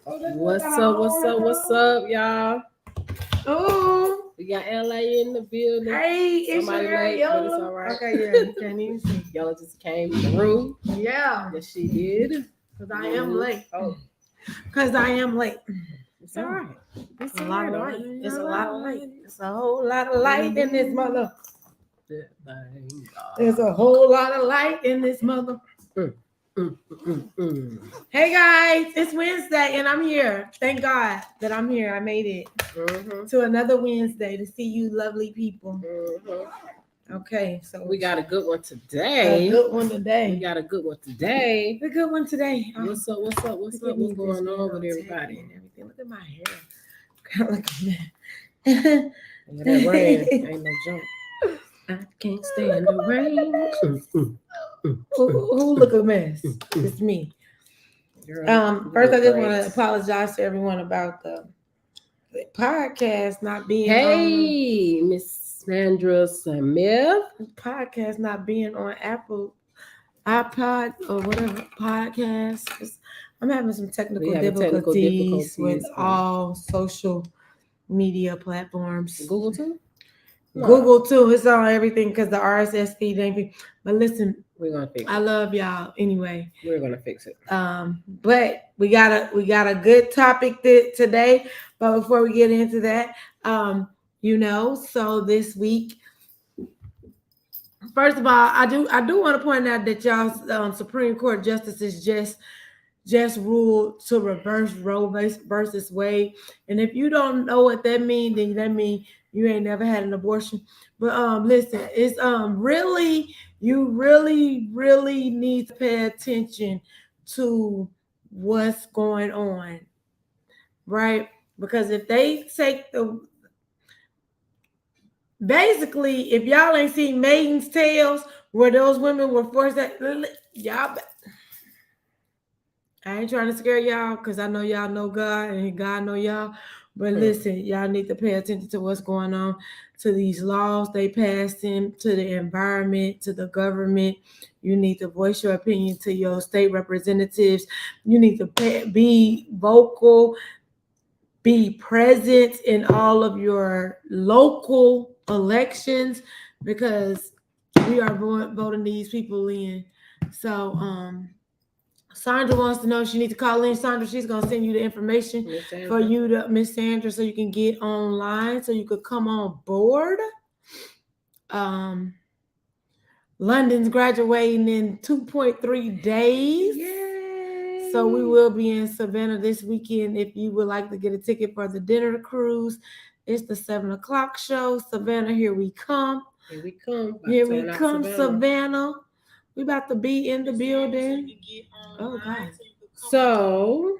What's up? What's up? What's up, y'all? Oh, We got LA in the building. hey, it's Somebody your girl, late, but it's Yola. all right. Okay, yeah, you can't even see. Yola just came in the room. Yeah, Yes, she did. because I am late. Oh, Because I am late. it's all right. It's a lot of light. It's a lot of light. It's a whole lot of light in this mother. There's a whole lot of light in this mother. Hey guys, it's Wednesday and I'm here. Thank God that I'm here. I made it to another Wednesday to see you lovely people. Okay, so We got a good one today. a good one today. We got a good one today. A good one today. What's up? What's up? What's up? What's going on with everybody? And everything. Look at my hair. Kind of like that. That rain ain't no joke. I can't stand the rain. Who look a mess? It's me. Girl, First, I just great. want to apologize to everyone about the podcast not being Hey, Miss Sandra Smith. podcast not being on Apple iPod or whatever podcast. I'm having some technical difficulties with all social media platforms. Google too? No. Google too. It's on everything because the RSS feed ain't be. But listen, we're gonna fix it. I love y'all anyway. We're gonna fix it. But we got a good topic today. But before we get into that, so this week, first of all, I do want to point out that y'all Supreme Court justices just ruled to reverse Roe versus Wade. And if you don't know what that means, then that means you ain't never had an abortion. But listen, it's really, you really need to pay attention to what's going on, right? Because if they take basically, if y'all ain't seen Maiden's Tales where those women were forced that, y'all, I ain't trying to scare y'all because I know y'all know God and God know y'all. But listen, y'all need to pay attention to what's going on, to these laws they passed in, to the environment, to the government. You need to voice your opinion to your state representatives. You need to be vocal, be present in all of your local elections because we are voting these people in. So, Sandra wants to know if she needs to call in. Sandra, she's going to send you the information for you to Miss Sandra so you can get online, so you could come on board. London's graduating in 2.3 days. Yay. So we will be in Savannah this weekend. If you would like to get a ticket for the dinner cruise, it's the 7:00 show. Savannah, here we come. Here we come. Here we come, Savannah. We about to be in the building. Oh, God. So,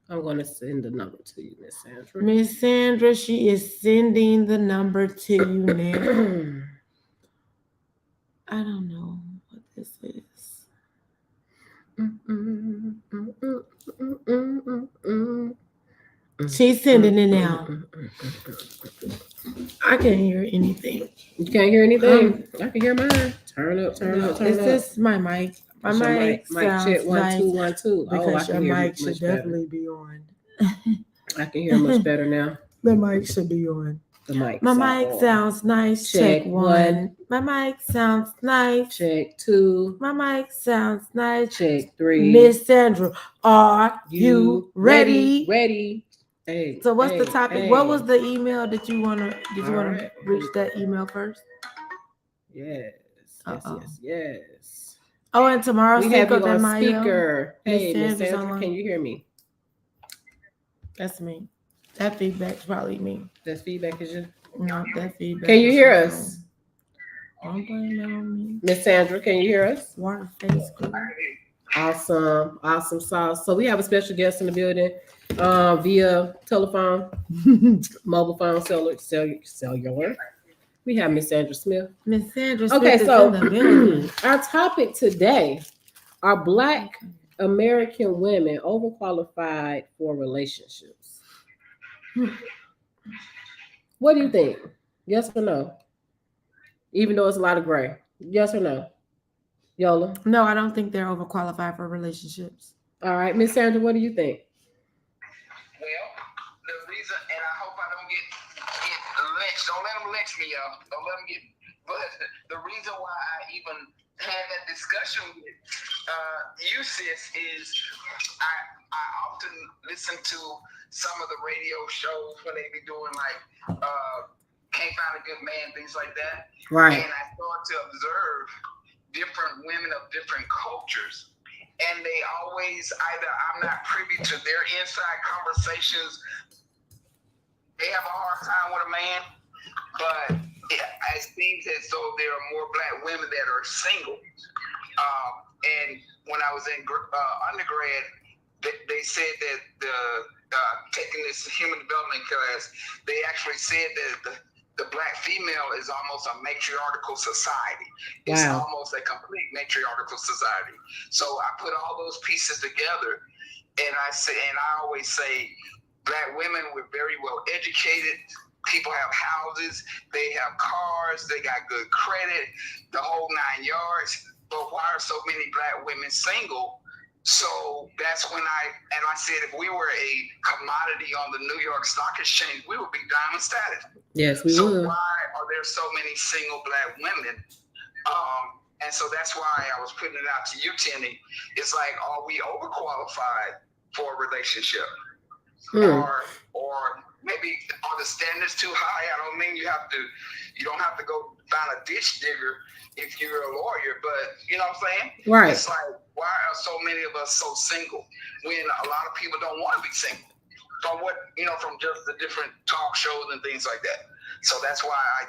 I'm going to send the number to you, Miss Sandra. Miss Sandra, she is sending the number to you now. I don't know what this is. She's sending it now. I can't hear anything. You can't hear anything? I can hear mine. Turn up. Is this my mic? My mic sounds check 1 2 1 2. Because your mic should definitely be on. I can hear much better now. The mic should be on. My mic sounds nice. Check 1. My mic sounds nice. Check 2. My mic sounds nice. Check 3. Miss Sandra, are you ready? Ready. Hey, so what's the topic? What was the email that you want to? Did you want to reach that email first? Yes. Oh, and tomorrow we have you on speaker. Hey, Miss Sandra, can you hear me? That's me. That feedback's probably me. That feedback is you? No, that feedback. Can you hear us? Don't blame it on me. Miss Sandra, can you hear us? Water face good. Awesome sauce. So we have a special guest in the building via telephone, mobile phone, cellular. We have Miss Sandra Smith. Miss Sandra Smith. Okay, so our topic today are Black American women overqualified for relationships. What do you think? Yes or no? Even though it's a lot of gray. Yes or no? Yola? No, I don't think they're overqualified for relationships. All right, Miss Sandra, what do you think? Well, the reason, and I hope I don't get lynched. Don't let them lynch me, y'all. Don't let them get. But the reason why I even had that discussion with you, sis, is I often listen to some of the radio shows when they be doing like Can't Find a Good Man, things like that. Right. And I start to observe different women of different cultures. And they always either I'm not privy to their inside conversations. They have a hard time with a man, but it seems as though there are more black women that are single. And when I was in undergrad, they said that taking this human development class, they actually said that the black female is almost a matriarchal society. It's almost a complete matriarchal society. So I put all those pieces together, and I always say, black women were very well educated. People have houses, they have cars, they got good credit, the whole 9 yards. But why are so many black women single? So that's when I said, if we were a commodity on the New York Stock Exchange, we would be diamond status. Yes, we would. So why are there so many single black women? And so that's why I was putting it out to you, Tenny. It's like, are we overqualified for a relationship? Or maybe are the standards too high? I don't mean you don't have to go find a ditch digger if you're a lawyer, but you know what I'm saying? Right. It's like, why are so many of us so single when a lot of people don't want to be single? From just the different talk shows and things like that. So that's why I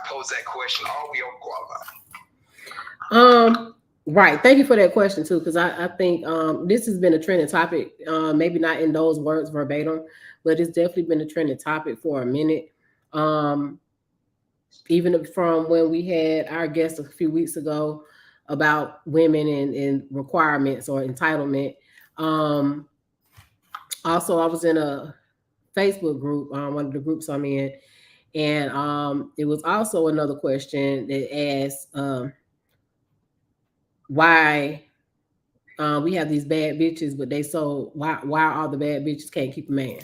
posed that question. Are we overqualified? Right. Thank you for that question too, because I think this has been a trending topic. Maybe not in those words verbatim, but it's definitely been a trending topic for a minute. Even from when we had our guest a few weeks ago about women and requirements or entitlement. Also, I was in a Facebook group, one of the groups I'm in, and it was also another question that asked why we have these bad bitches, but why all the bad bitches can't keep a man?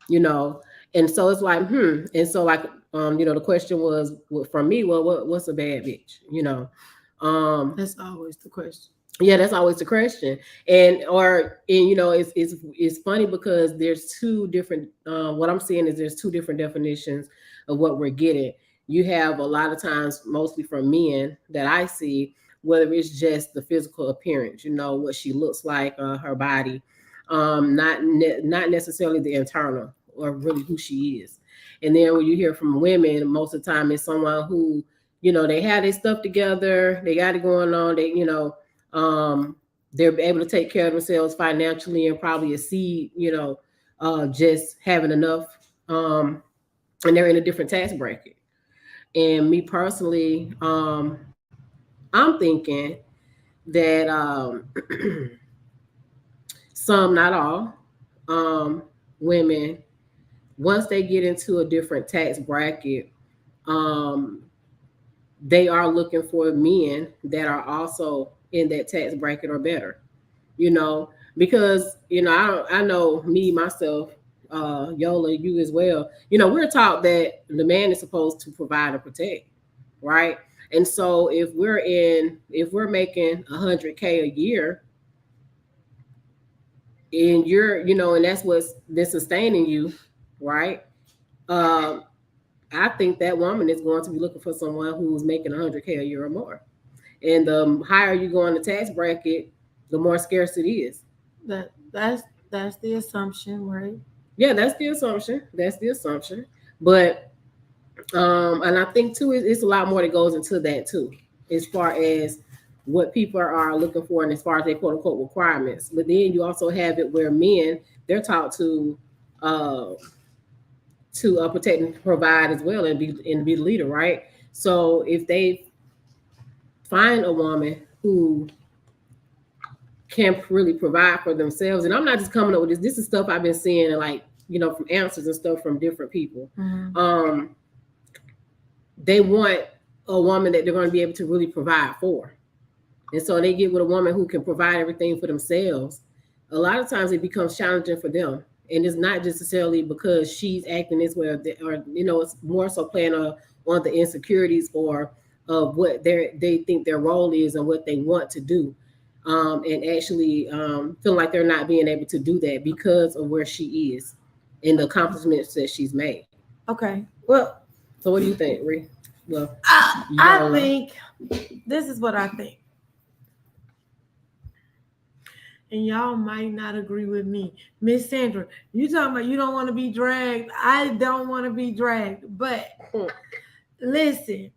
And so it's like, and so like the question was from me, well, what's a bad bitch? That's always the question. Yeah, that's always the question. And it's funny because there's two different what I'm seeing is there's two different definitions of what we're getting. You have a lot of times, mostly from men that I see, whether it's just the physical appearance, what she looks like, her body, not necessarily the internal or really who she is. And then when you hear from women, most of the time it's someone who, they have their stuff together, they got it going on, they're able to take care of themselves financially and probably exceed, just having enough, and they're in a different tax bracket. And me personally, I'm thinking that some, not all, women, once they get into a different tax bracket, they are looking for men that are also in that tax bracket or better, because I know me myself, Yola, you as well. We're taught that the man is supposed to provide and protect, right? And so if we're making $100K a year, and you're, and that's what's been sustaining you, right? I think that woman is going to be looking for someone who's making $100K a year or more. And the higher you go in the tax bracket, the more scarce it is. That's the assumption, right? Yeah, that's the assumption. But and I think too, it's a lot more that goes into that too, as far as what people are looking for and as far as their quote unquote requirements. But then you also have it where men, they're taught to protect and provide as well and be the leader, right? So if they find a woman who can really provide for themselves, and I'm not just coming up with this is stuff I've been seeing, like, from answers and stuff from different people. Mm-hmm. They want a woman that they're going to be able to really provide for. And so they get with a woman who can provide everything for themselves. a lot of times it becomes challenging for them. And it's not necessarily because she's acting this way, or it's more so playing on the insecurities or of what they think their role is and what they want to do, and actually feel like they're not being able to do that because of where she is and the accomplishments that she's made. Okay. Well, so what do you think, Ree? Well, I think this is what I think. And y'all might not agree with me. Miss Sandra, you talking about you don't want to be dragged. I don't want to be dragged. But listen,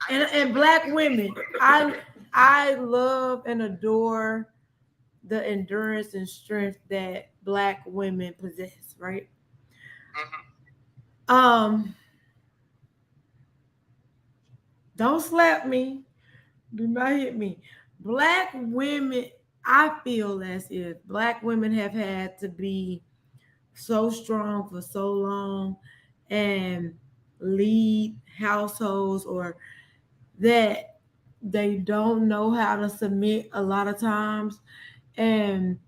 and Black women, I love and adore the endurance and strength that Black women possess, right? Don't slap me. Do not hit me. Black women, I feel as if Black women have had to be so strong for so long and lead households, or that they don't know how to submit a lot of times. And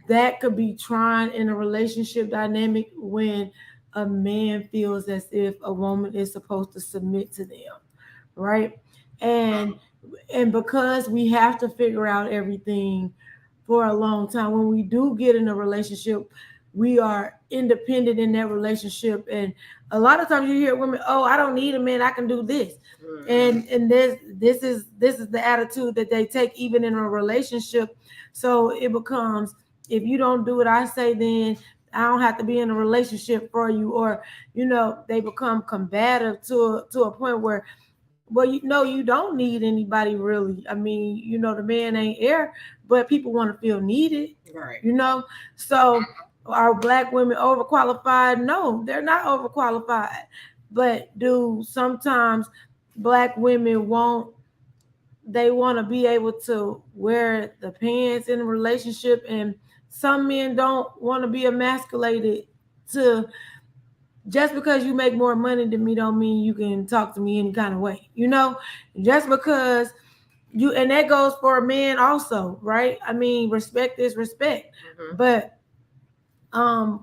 that could be trying in a relationship dynamic when a man feels as if a woman is supposed to submit to them, right? And because we have to figure out everything for a long time, when we do get in a relationship, we are independent in that relationship. And a lot of times you hear women, oh, I don't need a man, I can do this. And this is the attitude that they take even in a relationship. So it becomes, if you don't do what I say, then I don't have to be in a relationship for you. Or they become combative to a point where, well, you don't need anybody really. I mean, the man ain't air, but people want to feel needed, right? So are Black women overqualified? No, they're not overqualified. But do sometimes Black women want to be able to wear the pants in a relationship, and some men don't want to be emasculated to. Just because you make more money than me don't mean you can talk to me any kind of way, just because and that goes for men also, right? I mean, respect is respect. But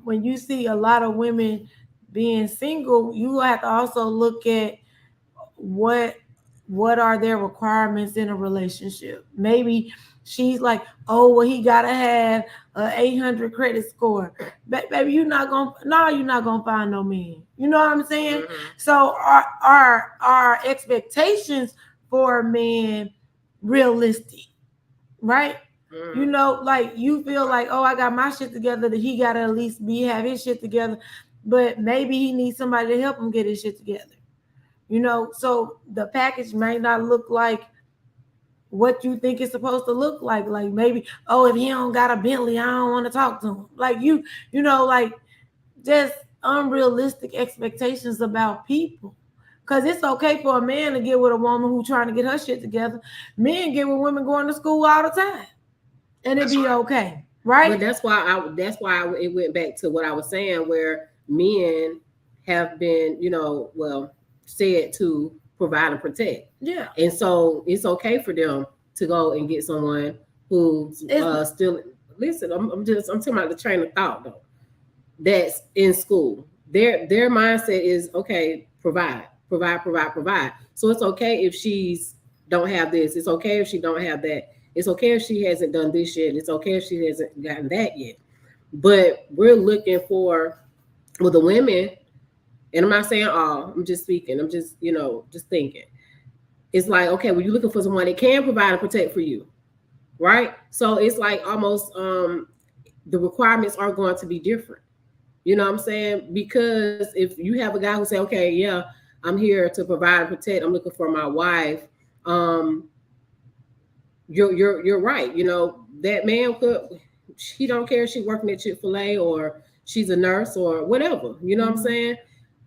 when you see a lot of women being single, you have to also look at what are their requirements in a relationship. Maybe she's like, oh, well, he gotta have an 800 credit score. Baby, you're not gonna find no man. You know what I'm saying? So our expectations for a man realistic, right? Like you feel like, oh, I got my shit together, that he gotta at least have his shit together. But maybe he needs somebody to help him get his shit together. So the package may not look like what you think it's supposed to look like. Like maybe, oh, if he don't got a Bentley, I don't want to talk to him. Like like just unrealistic expectations about people. Because it's okay for a man to get with a woman who's trying to get her shit together. Men get with women going to school all the time, and it'd be okay, right? But that's why it went back to what I was saying, where men have been, said to provide and protect. Yeah. And so it's okay for them to go and get someone who's still. Listen, I'm talking about the train of thought though. That's in school. Their mindset is okay. Provide. So it's okay if she's don't have this. It's okay if she don't have that. It's okay if she hasn't done this yet. It's okay if she hasn't gotten that yet. But we're looking for, the women, and I'm not saying all, I'm just speaking. I'm just, just thinking. It's like, okay, well, you're looking for someone that can provide and protect for you, right? So it's like almost the requirements are going to be different. You know what I'm saying? Because if you have a guy who say, okay, yeah, I'm here to provide and protect, I'm looking for my wife, you're right. That man he don't care if she's working at Chick-fil-A or she's a nurse or whatever. You know what I'm saying?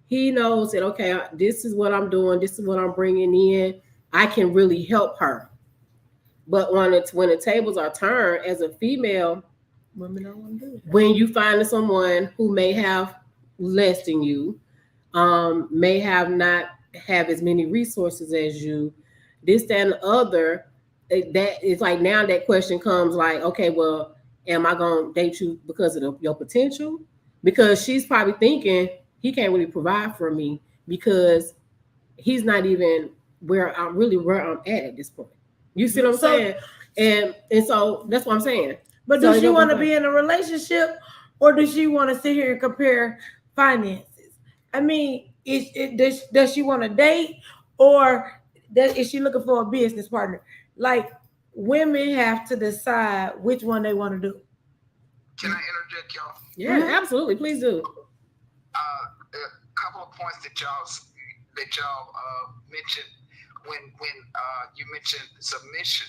He knows that, okay, this is what I'm doing. This is what I'm bringing in. I can really help her. But when the tables are turned as a female, women don't want to do it. When you find someone who may have less than you, may not have as many resources as you, this, that, and the other, that is like now that question comes like, okay, well, am I gonna date you because of your potential? Because she's probably thinking he can't really provide for me because he's not even where I'm at this point. You see what I'm saying? And so that's what I'm saying. But So does she want to be in a relationship, or does she want to sit here and compare finances? I mean, does she want to date, or is she looking for a business partner? Like, women have to decide which one they want to do. Can I interject, y'all? Yeah, absolutely. Please do. A couple of points that y'all mentioned when you mentioned submission.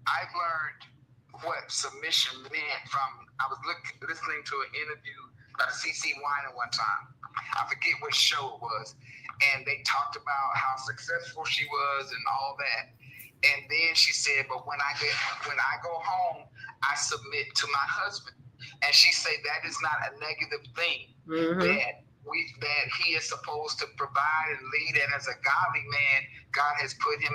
I've learned what submission meant from. I was listening to an interview by CC Weiner one time. I forget what show it was, and they talked about how successful she was and all that. And then she said, "But when I go home, I submit to my husband." And she said that is not a negative thing. That he is supposed to provide and lead, and as a godly man, God has put him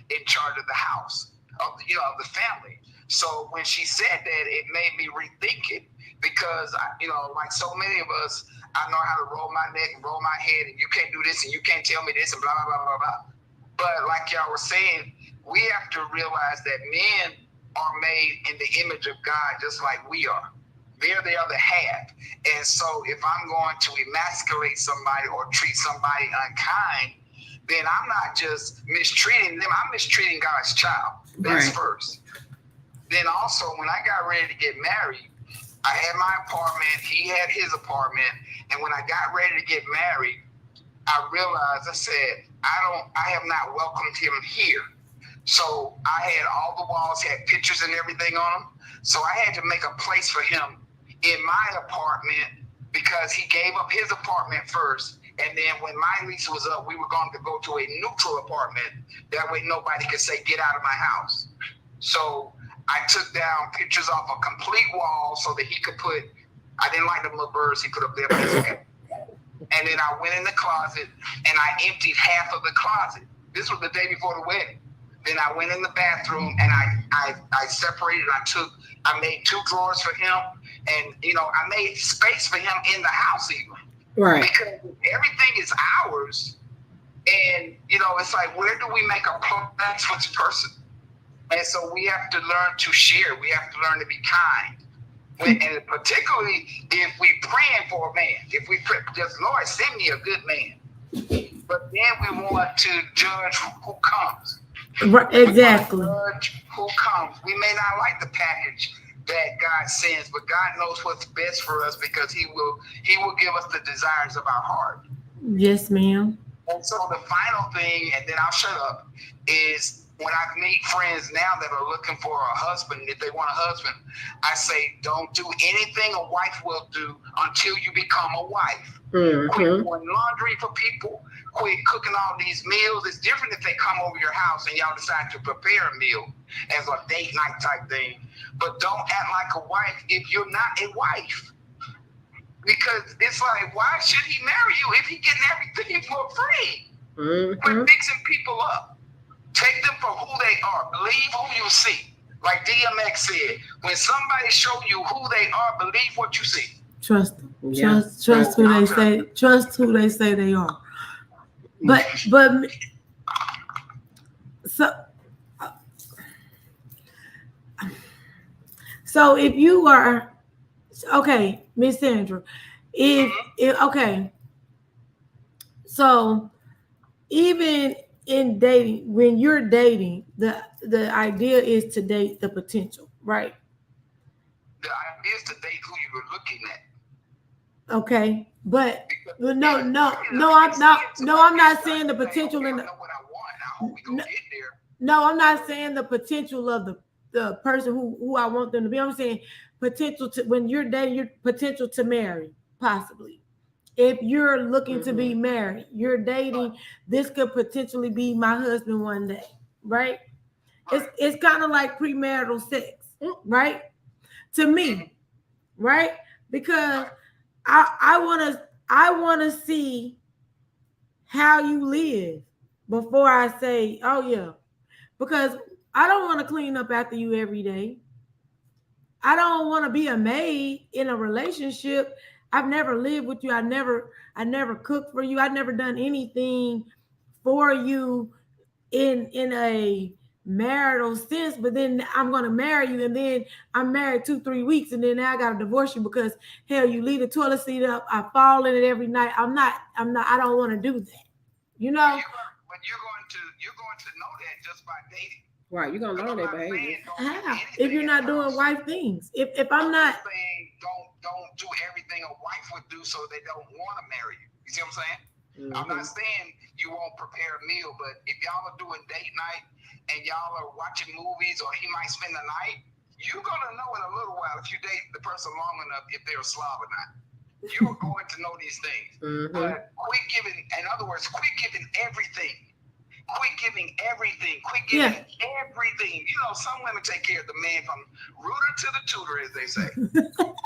in charge of the house, of the family. So when she said that, it made me rethink it, because like so many of us, I know how to roll my neck and roll my head, and you can't do this and you can't tell me this and blah blah blah blah blah. But like y'all were saying, we have to realize that men are made in the image of God, just like we are. They're the other half. And so if I'm going to emasculate somebody or treat somebody unkind, then I'm not just mistreating them, I'm mistreating God's child. That's right. First. Then also, when I got ready to get married, I had my apartment, he had his apartment, and when I got ready to get married, I realized, I said, I have not welcomed him here. So I had all the walls, had pictures and everything on them. So I had to make a place for him in my apartment, because he gave up his apartment first. And then when my lease was up, we were going to go to a neutral apartment. That way nobody could say, get out of my house. So I took down pictures off a complete wall so that he could put, I didn't like them little birds he put up there. And then I went in the closet and I emptied half of the closet. This was the day before the wedding. Then I went in the bathroom and I separated. I made 2 drawers for him, and I made space for him in the house even. Right. Because everything is ours, and it's like, where do we make a place for this person? And so we have to learn to share. We have to learn to be kind. And particularly if we praying for a man, if we pray, just Lord, send me a good man. But then we want to judge who comes. Right, exactly. Judge who comes. We may not like the package that God sends, but God knows what's best for us, because He will give us the desires of our heart. Yes, ma'am. And so the final thing, and then I'll shut up, is when I meet friends now that are looking for a husband, if they want a husband, I say, don't do anything a wife will do until you become a wife. Quit doing laundry for people. Quit cooking all these meals. It's different if they come over your house and y'all decide to prepare a meal as a date night type thing. But don't act like a wife if you're not a wife. Because it's like, why should he marry you if he's getting everything for free? Quit fixing people up. Take them for who they are. Believe who you see. Like DMX said, when somebody show you who they are, believe what you see. Trust them. Yeah. Trust who they say. Trust who they say they are. But so if you are okay, Miss Sandra, if okay, so even in dating, when you're dating, the idea is to date the potential, right? The idea is to date who you were looking at. Okay, but no, I'm not saying the potential in the. No, I'm not saying the potential of the person who I want them to be. I'm saying potential to, when you're dating, your potential to marry, possibly. If you're looking to be married, you're dating, this could potentially be my husband one day, right? It's kind of like premarital sex, right? To me, right? Because I wanna see how you live before I say, oh yeah. Because I don't want to clean up after you every day. I don't want to be a maid in a relationship. I've never lived with you. I never cooked for you. I've never done anything for you in a marital sense, but then I'm gonna marry you, and then I'm married 2-3 weeks, and then now I gotta divorce you because hell, you leave the toilet seat up, I fall in it every night. I'm not I don't want to do that. You But know? you're going to know that just by dating. Right, you're gonna Because learn I'm their not behavior. saying don't do How? anything If you're in the not doing house. wife things. If I'm I'm not just saying don't do everything a wife would do so they don't want to marry you. You see what I'm saying? I'm not saying you won't prepare a meal, but if y'all are doing date night and y'all are watching movies or he might spend the night, you're gonna know in a little while if you date the person long enough if they're a slob or not. You're going to know these things. But quit giving, in other words, quit giving everything. Quit giving everything. Quit giving everything. You know, some women take care of the man from rooter to the tutor, as they say.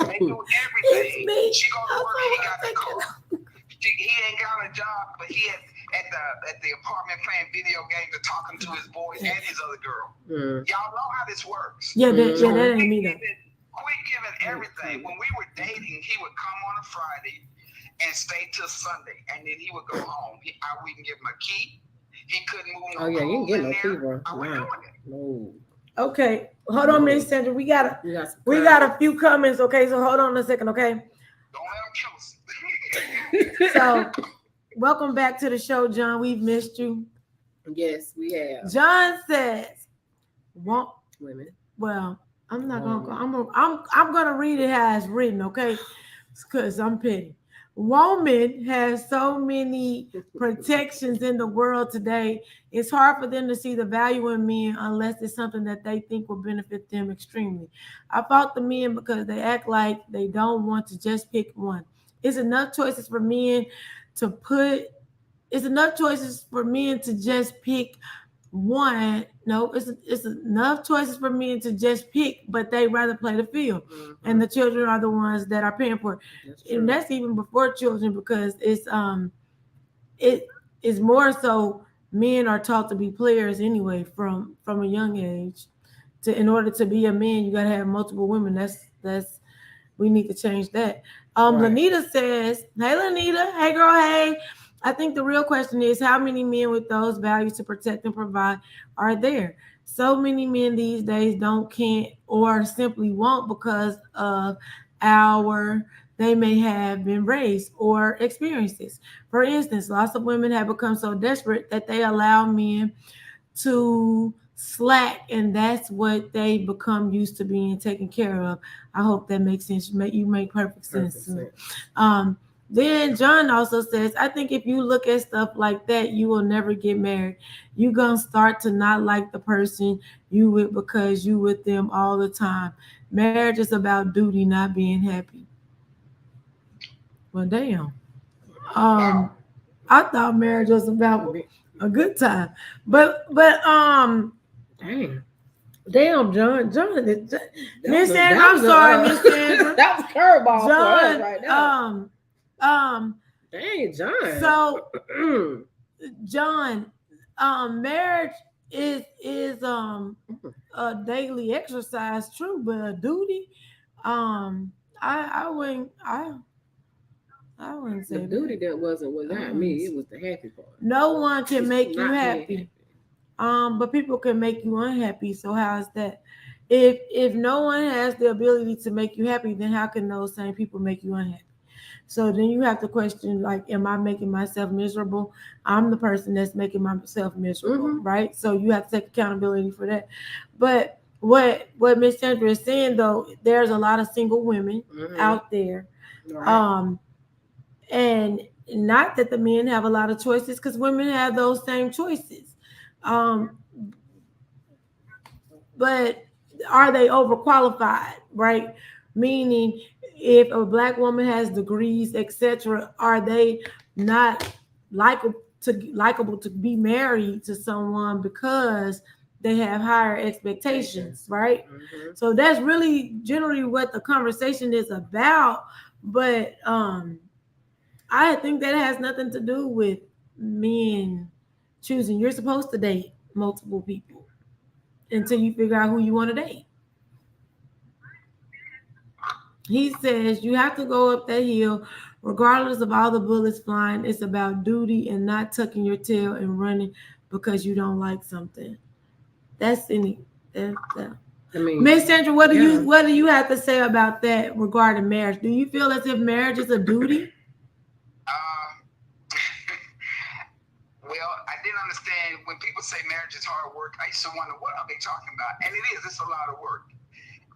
They do everything. She go to work, he got the car. He ain't got a job, but he at the apartment playing video games and talking to his boys and his other girl. Y'all know how this works. that ain't me though. Quit giving everything. When we were dating, he would come on a Friday and stay till Sunday, and then he would go home. We can give him a key. He couldn't move no you clothes can in get no there. key, bro. Are we doing it? No. Okay, hold on, Miss Sandra. We got a few comments. Okay, so hold on a second. Okay. Don't let them kill us. So, welcome back to the show, John. We've missed you. Yes, we have. John says, "Want women." Well, I'm not gonna go. I'm gonna read it as written, okay? Because I'm petty. Woman has so many protections in the world today. It's hard for them to see the value in men unless it's something that they think will benefit them extremely. I fought the men because they act like they don't want to just pick one. It's enough choices for men to put. It's enough choices for men to just pick one. No, it's enough choices for men to just pick, but they rather play the field, and the children are the ones that are paying for it. And that's even before children, because it is more so men are taught to be players anyway from a young age. In order to be a man, you gotta have multiple women. That's we need to change that. Lanita says, "Hey, Lanita. Hey, girl. Hey. I think the real question is how many men with those values to protect and provide are there? So many men these days can't, or simply won't because of our they may have been raised or experiences. For instance, lots of women have become so desperate that they allow men to slack, and that's what they become used to being taken care of." I hope that makes sense. You make perfect sense. Then John also says, "I think if you look at stuff like that, you will never get married. You're gonna start to not like the person you with because you with them all the time. Marriage is about duty, not being happy." Well, damn. I thought marriage was about a good time, but damn, John, Miss Sandra, I'm sorry, Miss Sandra. That was curveball John, right now. Dang, John. So, John, marriage is a daily exercise, true, but a duty. I wouldn't say the duty that wasn't what got me. It was the happy part. No one can make you happy. But people can make you unhappy. So how is that? If no one has the ability to make you happy, then how can those same people make you unhappy? So then you have to question, like, am I making myself miserable? I'm the person that's making myself miserable, right? So you have to take accountability for that. But what Miss Sandra is saying, though, there's a lot of single women out there. Right. And not that the men have a lot of choices, because women have those same choices. But are they overqualified, right? Meaning, if a black woman has degrees, etc., are they not likable to be married to someone because they have higher expectations, right? So that's really generally what the conversation is about. But I think that has nothing to do with men choosing. You're supposed to date multiple people until you figure out who you want to date. He says you have to go up that hill, regardless of all the bullets flying. It's about duty and not tucking your tail and running because you don't like something. That's any. That. I mean, Miss Sandra, what do yeah. you have to say about that regarding marriage? Do you feel as if marriage is a duty? Um, well, I didn't understand when people say marriage is hard work. I used to wonder what are they talking about, and it is. It's a lot of work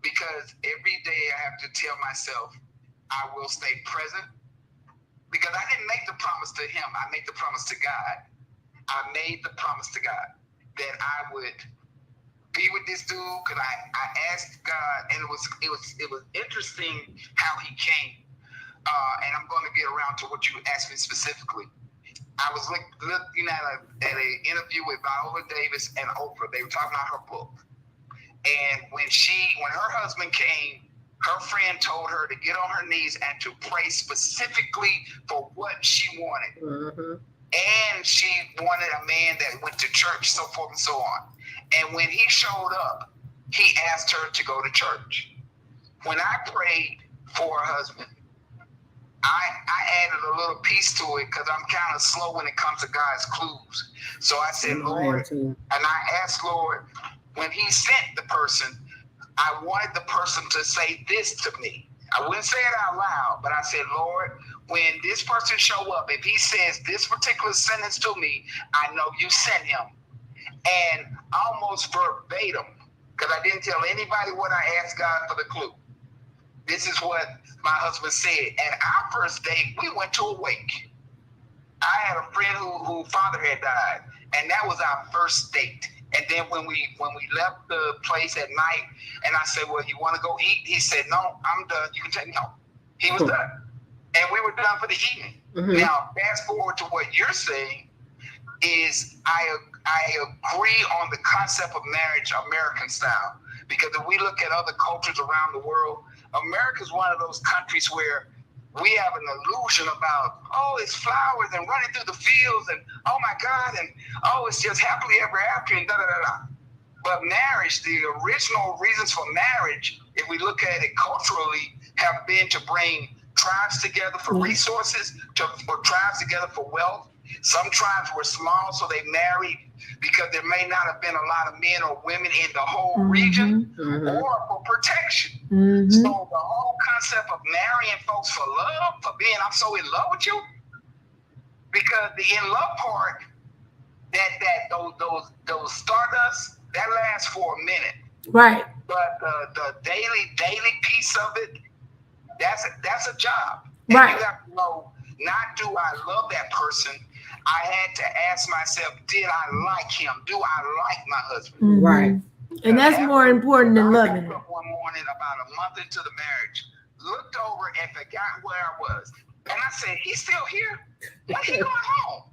because every day I have to tell myself I will stay present because I didn't make the promise to him. I made the promise to God. I made the promise to God that I would be with this dude because I asked God, and it was interesting how he came. And I'm going to get around to what you asked me specifically. I was looking at an interview with Viola Davis and Oprah. They were talking about her book, and when her husband came, her friend told her to get on her knees and to pray specifically for what she wanted. Mm-hmm. And she wanted a man that went to church, so forth and so on. And when he showed up, he asked her to go to church. When I prayed for her husband, I added a little piece to it because I'm kind of slow when it comes to God's clues. So I said, Lord, and I asked Lord, when he sent the person, I wanted the person to say this to me. I wouldn't say it out loud, but I said, Lord, when this person show up, if he says this particular sentence to me, I know you sent him. And almost verbatim, because I didn't tell anybody what I asked God for the clue. This is what my husband said. And our first date, we went to a wake. I had a friend whose father had died, and that was our first date. And then when we left the place at night, and I said, well, you want to go eat? He said, no, I'm done. You can take me home. He was done. And we were done for the evening. Mm-hmm. Now, fast forward to what you're saying is I agree on the concept of marriage American style. Because if we look at other cultures around the world, America is one of those countries where we have an illusion about, oh, it's flowers and running through the fields and, oh, my God, and, oh, it's just happily ever after and da-da-da-da. But marriage, the original reasons for marriage, if we look at it culturally, have been to bring tribes together for resources, or tribes together for wealth. Some tribes were small, so they married because there may not have been a lot of men or women in the whole region, or for protection. So the whole concept of marrying folks for love, for being I'm so in love with you, because the in love part, those stardust, that lasts for a minute. Right. But the daily piece of it, that's a job. And right. You have to know, not do I love that person, I had to ask myself, did I like him? Do I like my husband? Right. And that's more important than loving him. One morning, about a month into the marriage, looked over and forgot where I was. And I said, he's still here? When he going home?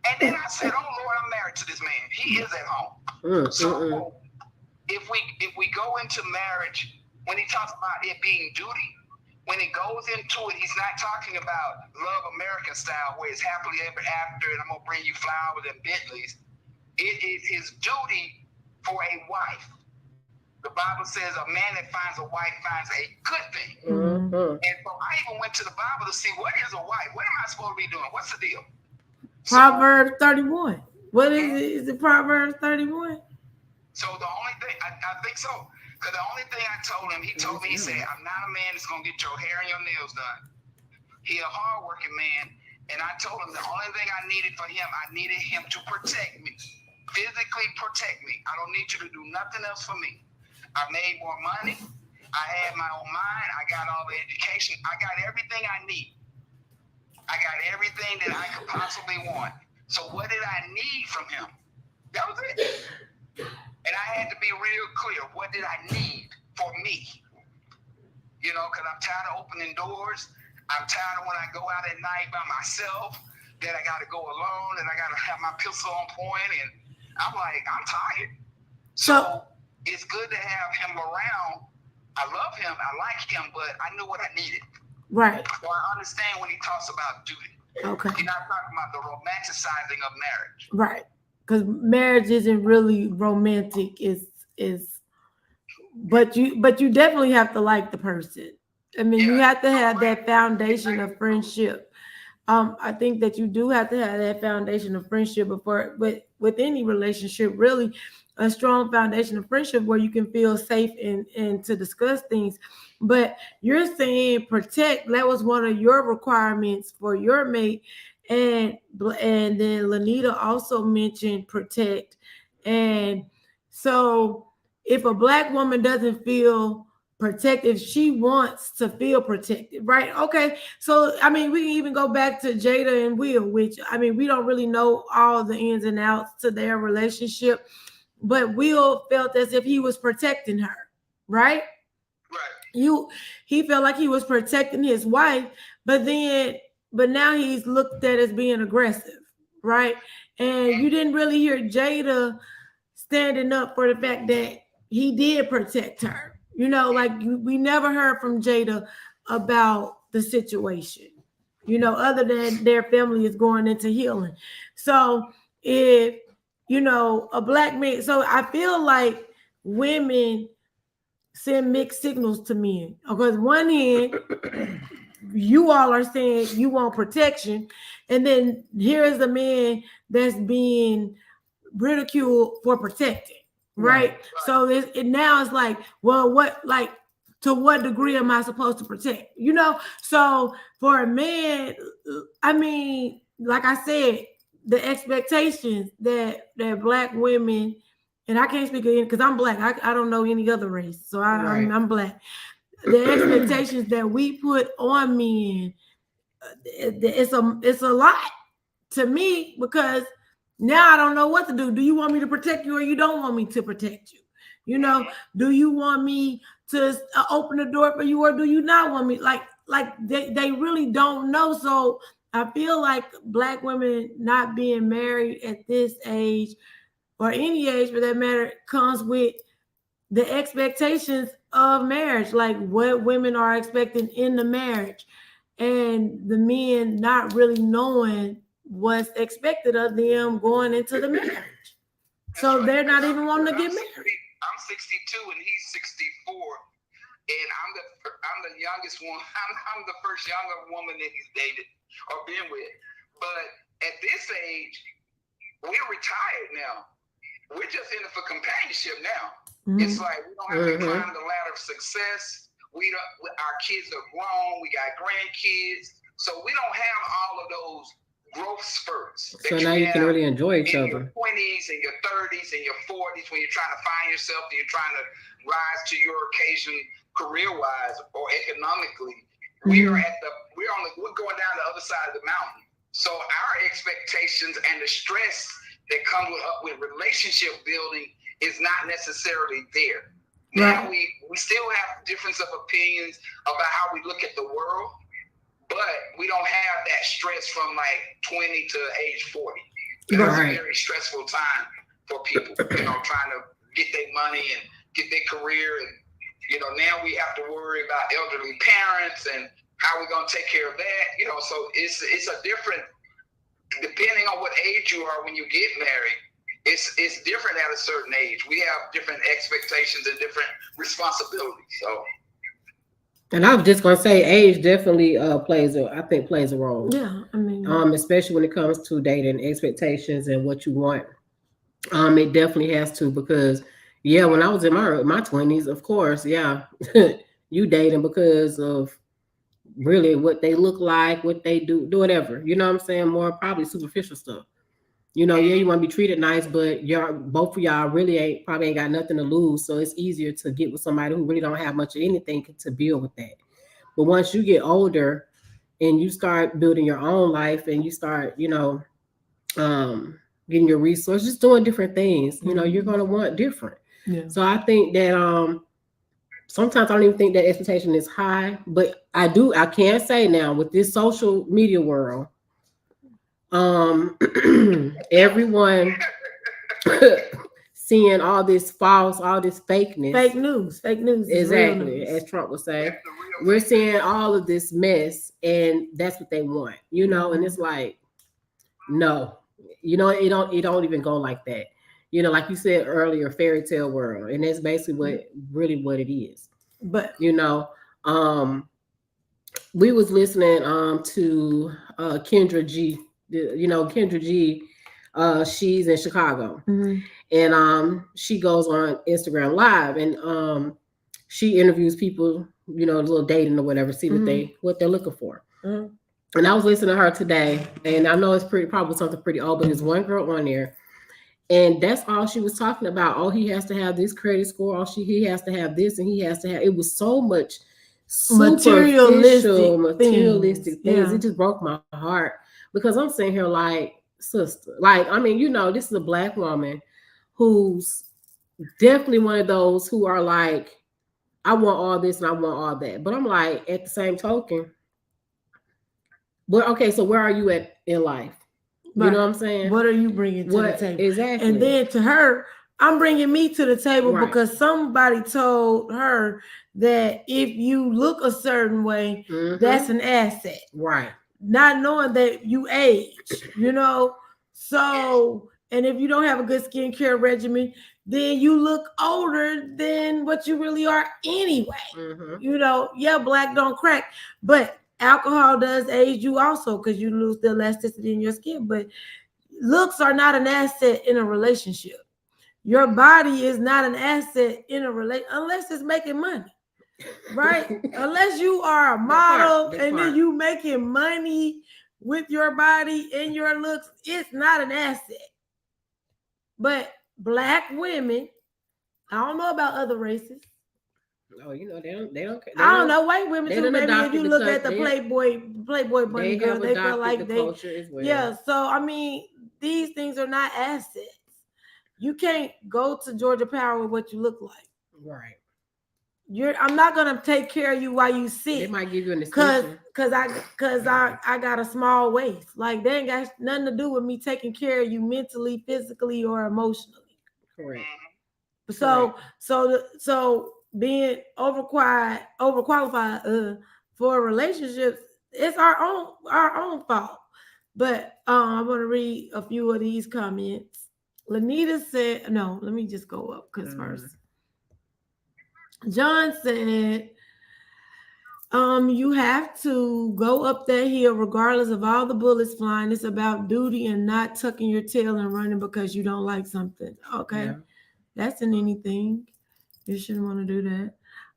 And then I said, oh, Lord, I'm married to this man. He is at home. So if we go into marriage, when he talks about it being duty, when it goes into it, he's not talking about love American style, where it's happily ever after and I'm going to bring you flowers and Bentleys. It is his duty for a wife. The Bible says a man that finds a wife finds a good thing. And so I even went to the Bible to see, what is a wife? What am I supposed to be doing? What's the deal? Proverbs 31. What is it? Is it Proverbs 31? So the only thing, I think so. Because the only thing I told him, he said, I'm not a man that's going to get your hair and your nails done. He a hardworking man. And I told him the only thing I needed for him, I needed him to protect me. Physically protect me. I don't need you to do nothing else for me. I made more money. I had my own mind. I got all the education. I got everything I need. I got everything that I could possibly want. So what did I need from him? That was it. And I had to be real clear. What did I need for me? You know, because I'm tired of opening doors. I'm tired of when I go out at night by myself, that I got to go alone and I got to have my pistol on point. And I'm like, I'm tired. So it's good to have him around. I love him. I like him, but I knew what I needed. Right. So I understand when he talks about duty. Okay. He's not talking about the romanticizing of marriage. Right. Because marriage isn't really romantic. But you definitely have to like the person. I mean, you Yeah, have to so have like that foundation of exactly. friendship. I think that you do have to have that foundation of friendship before, but with any relationship, really, a strong foundation of friendship where you can feel safe and to discuss things. But you're saying protect. That was one of your requirements for your mate, and then Lanita also mentioned protect, and so if a black woman doesn't feel protected, she wants to feel protected, right? Okay, so I mean, we can even go back to Jada and Will, which I mean, we don't really know all the ins and outs to their relationship, but Will felt as if he was protecting her, right? Right. You, he felt like he was protecting his wife, but then, but now he's looked at as being aggressive, right? And you didn't really hear Jada standing up for the fact that he did protect her. You know, like we never heard from Jada about the situation, you know, other than their family is going into healing. So if, you know, a black man, so I feel like women send mixed signals to men. Because one hand, you all are saying you want protection, and then here is a man that's being ridiculed for protecting, right? Right. So now it's like, well, what, like, to what degree am I supposed to protect? You know, so for a man, I mean, like I said, the expectations that black women, and I can't speak again because I'm black. I don't know any other race, so Right. I'm black. The expectations that we put on men, it's a lot to me because now I don't know what to do. Do you want me to protect you or you don't want me to protect you? You know, do you want me to open the door for you or do you not want me? Like they really don't know. So I feel like black women not being married at this age or any age for that matter comes with the expectations of marriage, like what women are expecting in the marriage, and the men not really knowing what's expected of them going into the marriage. That's So right. they're Because not even wanting to I'm get 60, married. I'm 62 and he's 64, and I'm the youngest one. I'm the first younger woman that he's dated or been with. But at this age, we're retired now. We're just in it for companionship now. Mhm. It's like we don't have to climb the ladder of success. We don't. Our kids are grown. We got grandkids, so we don't have all of those growth spurts So that now you you can have really enjoy each in other. your 20s and your 30s and your 40s when you're trying to find yourself and you're trying to rise to your occasion career-wise or economically. We're going down the other side of the mountain. So our expectations and the stress that comes with relationship building is not necessarily there. Now Right. we still have difference of opinions about how we look at the world, but we don't have that stress from like 20 to age 40. Because it's a Right. very stressful time for people, you know, trying to get their money and get their career. And, you know, now we have to worry about elderly parents and how we're going to take care of that, you know. So it's a different, depending on what age you are when you get married, it's different at a certain age. We have different expectations and different responsibilities. So, And I was just gonna say, age definitely I think plays a role. Yeah, I mean, Especially when it comes to dating expectations and what you want. It definitely has to because yeah, when I was in my 20s, of course, yeah, you dating because of really what they look like, what they do whatever. You know what I'm saying? More probably superficial stuff. You know, yeah, you want to be treated nice, but y'all both of y'all really ain't got nothing to lose. So it's easier to get with somebody who really don't have much of anything to build with that. But once you get older and you start building your own life and you start, um, getting your resources, just doing different things, you're gonna want different. yeah. So I think that sometimes I don't even think that expectation is high, but I can say now with this social media world, everyone seeing all this false, all this fakeness. Fake news. Fake news is real Exactly, news. as Trump would say. that's the real We're thing. seeing all of this mess, and that's what they want, and it's like, no, it don't even go like that. Like you said earlier, fairy tale world, and that's basically what it is. But You know, um, we was listening to Kendra G. Kendra G. She's in Chicago, and she goes on Instagram Live, and she interviews people, a little dating or whatever, see what they're looking for. And I was listening to her today, and I know it's probably something pretty old, but there's one girl on there, and that's all she was talking about. Oh, he has to have this credit score. He has to have this, and he has to have. It was so much materialistic things. Yeah. It just broke my heart because I'm sitting here like, sister, like, I mean, this is a Black woman who's definitely one of those who are like, I want all this and I want all that. But I'm like, at the same token, okay, so where are you at in life? You know what I'm saying? What are you bringing to the table? Exactly. And then to her, I'm bringing me to the table because somebody told her that if you look a certain way, that's an asset. Right. Not knowing that you age, So, and if you don't have a good skincare regimen, then you look older than what you really are anyway. Yeah, black don't crack, but alcohol does age you also because you lose the elasticity in your skin. But looks are not an asset in a relationship. Your body is not an asset in a relationship unless it's making money, right? Unless you are a model and then you making money with your body and your looks, it's not an asset. But Black women, I don't know about other races. Oh, they don't. I don't know, white women too. Maybe if you look at the Playboy bunny girls, they feel like the culture as well. Yeah. So I mean, these things are not assets. You can't go to Georgia Power with what you look like. Right. I'm not gonna take care of you while you sit. They might give you an extension. Cause I got a small waist. Like they ain't got nothing to do with me taking care of you mentally, physically, or emotionally. Correct. So being overqualified for relationships, it's our own fault. But I'm gonna read a few of these comments. Lanita said, no, let me just go up because first. John said, you have to go up that hill regardless of all the bullets flying. It's about duty and not tucking your tail and running because you don't like something. Okay. Yeah. That's in anything. You shouldn't want to do that.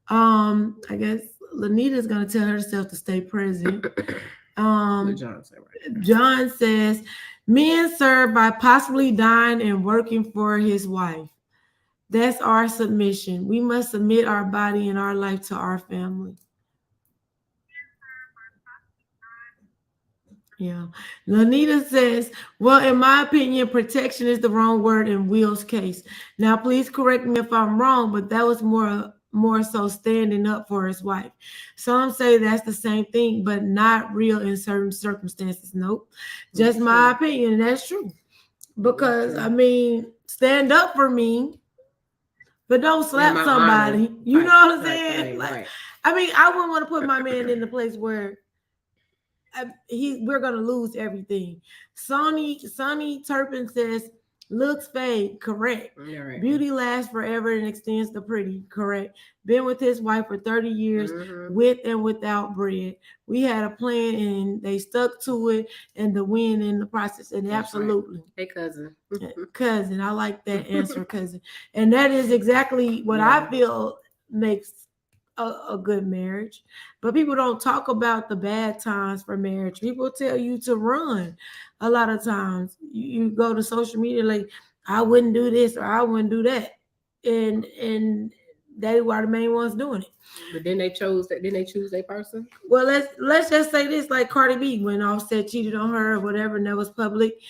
I guess Lanita's gonna tell herself to stay present. John says, men serve by possibly dying and working for his wife. That's our submission. We must submit our body and our life to our family. Yeah. Lanita says, well, in my opinion, protection is the wrong word in Will's case. Now, please correct me if I'm wrong, but that was more so standing up for his wife. Some say that's the same thing, but not real in certain circumstances. Nope. Just my opinion. And that's true. Because, I mean, stand up for me, but don't slap somebody. Honor. You know what I'm saying? Right. I mean, I wouldn't want to put my man in the place where we're gonna lose everything. Sonny Turpin says, looks fade, correct. Right. Beauty lasts forever and extends to pretty, correct. Been with his wife for 30 years, with and without bread. We had a plan and they stuck to it, and the win in the process. And that's absolutely. Right. Hey, cousin, I like that answer, cousin. And that is exactly what I feel makes a good marriage. But people don't talk about the bad times for marriage. People tell you to run. A lot of times you go to social media like, I wouldn't do this or I wouldn't do that, and they were the main ones doing it. But then they choose their person. Well, let's just say this, like Cardi B, when Offset cheated on her or whatever, and that was public.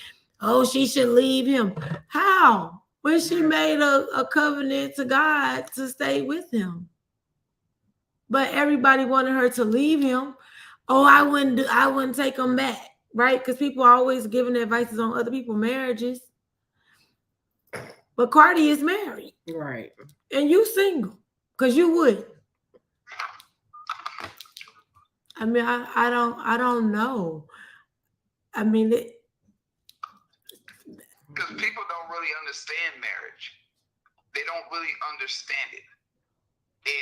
Oh, she should leave him. How? When she made a covenant to God to stay with him. But everybody wanted her to leave him. Oh, I wouldn't take him back, right? Because people are always giving advices on other people's marriages. But Cardi is married, right? And you single, because you would. I mean, I don't know. I mean, because people don't really understand marriage. They don't really understand it,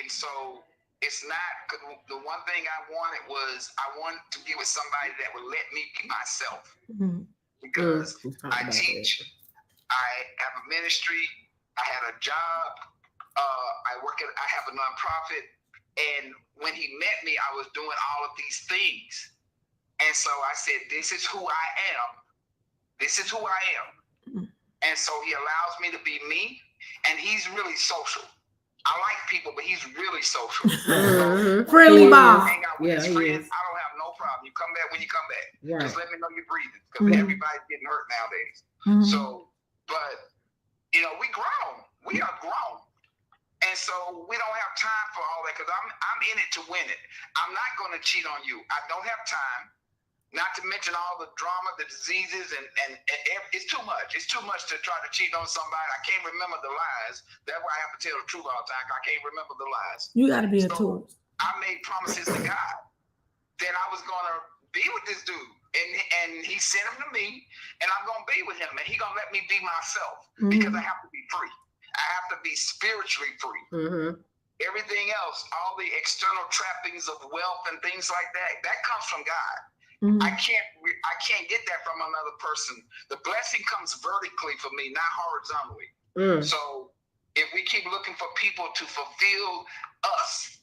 and so it's not, the one thing I wanted to be with somebody that would let me be myself. Because I teach, I have a ministry, I had a job, I have a nonprofit, and when he met me, I was doing all of these things. And so I said, this is who I am. This is who I am. And so he allows me to be me, and he's really social. I like people, but he's really social. Friendly boss. Hang out with his friends. I don't have no problem. You come back when you come back. Right. Just let me know you're breathing, because everybody's getting hurt nowadays. So, but we grown. We are grown, and so we don't have time for all that. Because I'm in it to win it. I'm not going to cheat on you. I don't have time. Not to mention all the drama, the diseases, and it's too much. It's too much to try to cheat on somebody. I can't remember the lies. That's why I have to tell the truth all the time. I can't remember the lies. You got to be a tool. I made promises to God that I was going to be with this dude. And he sent him to me, and I'm going to be with him. And he's going to let me be myself because I have to be free. I have to be spiritually free. Everything else, all the external trappings of wealth and things like that, that comes from God. I can't get that from another person. The blessing comes vertically for me, not horizontally. So if we keep looking for people to fulfill us,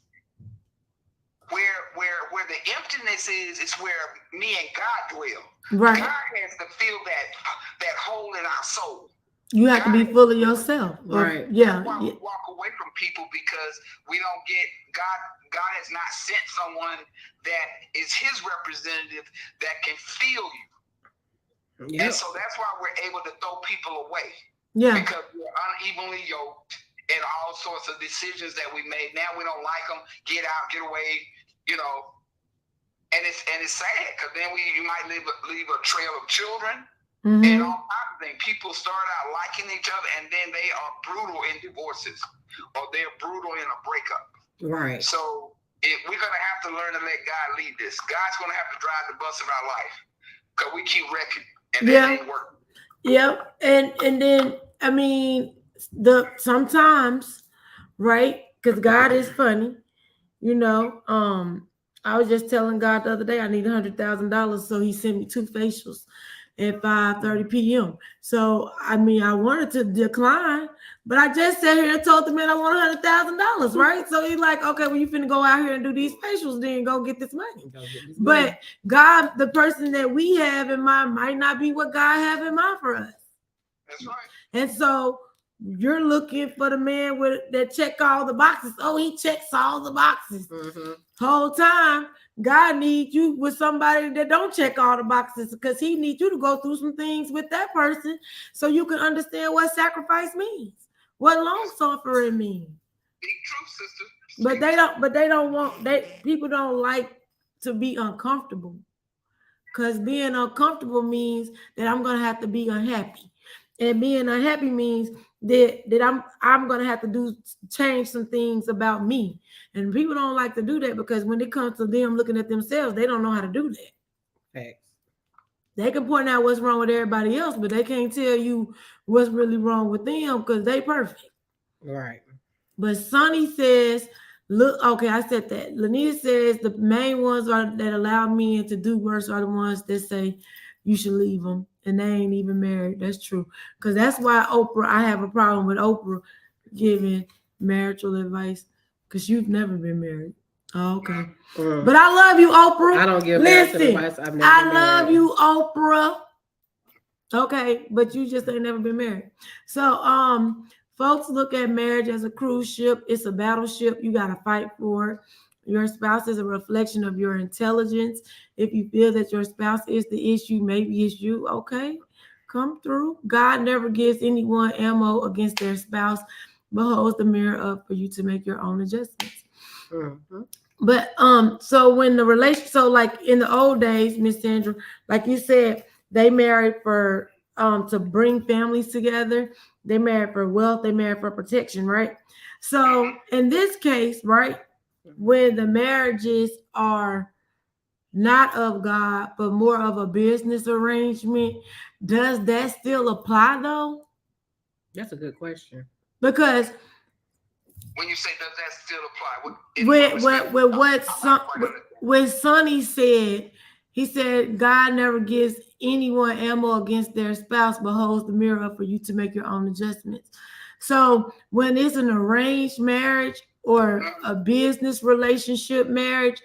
where the emptiness is where me and God dwell. Right. God has to fill that hole in our soul. You have to be full of yourself. Right. Yeah. That's why we walk away from people, because we don't get God. God has not sent someone that is his representative that can feel you. And so that's why we're able to throw people away. Yeah. Because we're unevenly yoked and all sorts of decisions that we made. Now we don't like them. Get out, get away, And it's sad, because then you might leave a trail of children. And all kinds of things. People start out liking each other, and then they are brutal in divorces, or they're brutal in a breakup. Right. So we're going to have to learn to let God lead this. God's going to have to drive the bus of our life, because we keep wrecking, and that ain't working. Yeah, and then I mean sometimes, right? Because God is funny, I was just telling God the other day I need $100,000, so He sent me 2 facials at 5:30 p.m. So I mean, I wanted to decline, but I just sat here and told the man I want $100,000, right? So he's like, okay, well, you finna go out here and do these facials, then go get this money. But God, the person that we have in mind might not be what God have in mind for us. That's right. And so you're looking for the man that check all the boxes. Oh, he checks all the boxes. Whole time, God needs you with somebody that don't check all the boxes, because he needs you to go through some things with that person so you can understand what sacrifice means, what long suffering means. Big truth, sister. People don't like to be uncomfortable, because being uncomfortable means that I'm going to have to be unhappy. And being unhappy means that I'm gonna have to change some things about me. And people don't like to do that, because when it comes to them looking at themselves, they don't know how to do that. Facts. They can point out what's wrong with everybody else, but they can't tell you what's really wrong with them, because they perfect. Right. But Sonny says, look, okay, I said that. Lanita says the main ones that allow men to do worse are the ones that say you should leave them, and they ain't even married. That's true. Because that's why I have a problem with Oprah giving marital advice, because you've never been married. Oh, okay. But I love you, Oprah. I don't give marital advice. I've never been married. Love you, Oprah. Okay, but you just ain't never been married. So, folks look at marriage as a cruise ship. It's a battleship. You got to fight for it. Your spouse is a reflection of your intelligence. If you feel that your spouse is the issue, maybe it's you. Okay, come through. God never gives anyone ammo against their spouse, but holds the mirror up for you to make your own adjustments. But so when the relationship, so like in the old days, Miss Sandra, like you said, they married for to bring families together. They married for wealth. They married for protection, right? So in this case, right, when the marriages are not of God, but more of a business arrangement, does that still apply though? That's a good question. Because When you say does that still apply? What Sonny said, he said God never gives anyone ammo against their spouse, but holds the mirror up for you to make your own adjustments. So when it's an arranged marriage or a business relationship marriage,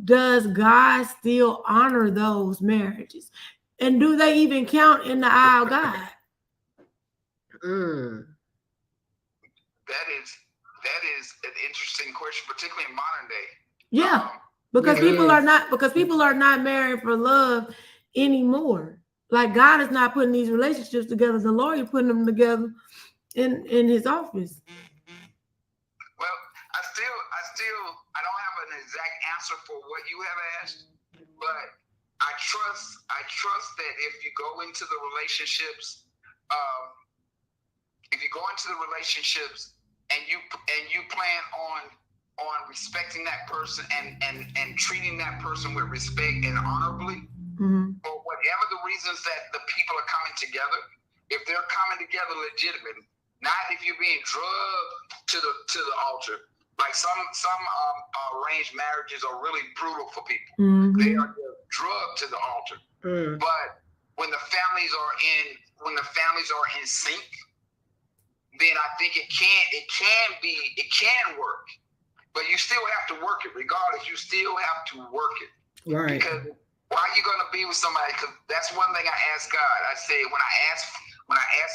does God still honor those marriages? And do they even count in the eye of God? That is an interesting question, particularly in modern day. Yeah, because people are not married for love anymore. Like God is not putting these relationships together. The Lord is putting them together in His office. Well, I don't have an exact answer for what you have asked, but I trust that if you go into the relationships, and you plan on respecting that person and treating that person with respect and honorably, for whatever the reasons that the people are coming together, if they're coming together legitimately, not if you're being drugged to the altar. Like some arranged marriages are really brutal for people. They are drugged to the altar. But when the families are in sync, then I think it can work. But you still have to work it regardless. You still have to work it. Right. Because why are you gonna be with somebody? Because that's one thing I ask God. I say when I ask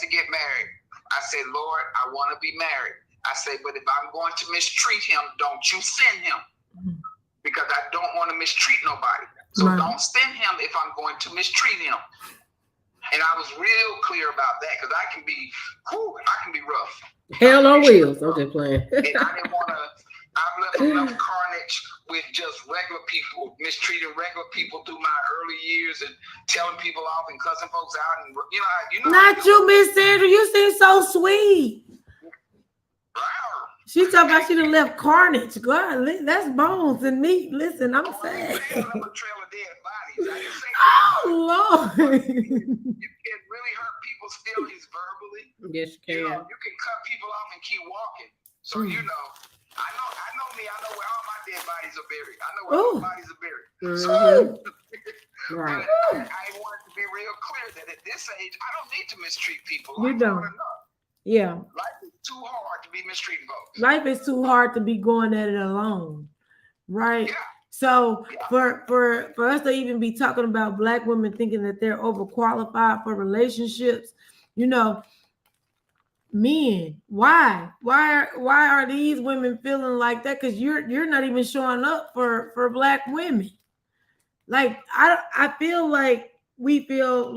to get married, I say, Lord, I want to be married. I say, but if I'm going to mistreat him, don't you send him. Because I don't want to mistreat nobody. So don't send him if I'm going to mistreat him. And I was real clear about that because I can be rough. Hell on wheels. I'm just playing. And I didn't want to. I've left enough carnage with just regular people, mistreating regular people through my early years and telling people off and cussing folks out. And you know. Not you, Miss Sandra. You seem so sweet. She talking about she done left carnage. God, that's bones and meat. Listen, I'm saying. Oh, Lord. You can really hurt people's feelings verbally. Yes, you can. You can cut people off and keep walking. So, I know me. I know where all my dead bodies are buried. I know where all my bodies are buried. So, right. I wanted to be real clear that at this age, I don't need to mistreat people. You don't. Yeah. Life is too hard to be mistreating folks. Life is too hard to be going at it alone. Right? Yeah. So for us to even be talking about Black women thinking that they're overqualified for relationships, men, why are these women feeling like that? Because you're not even showing up for Black women. Like I feel like we are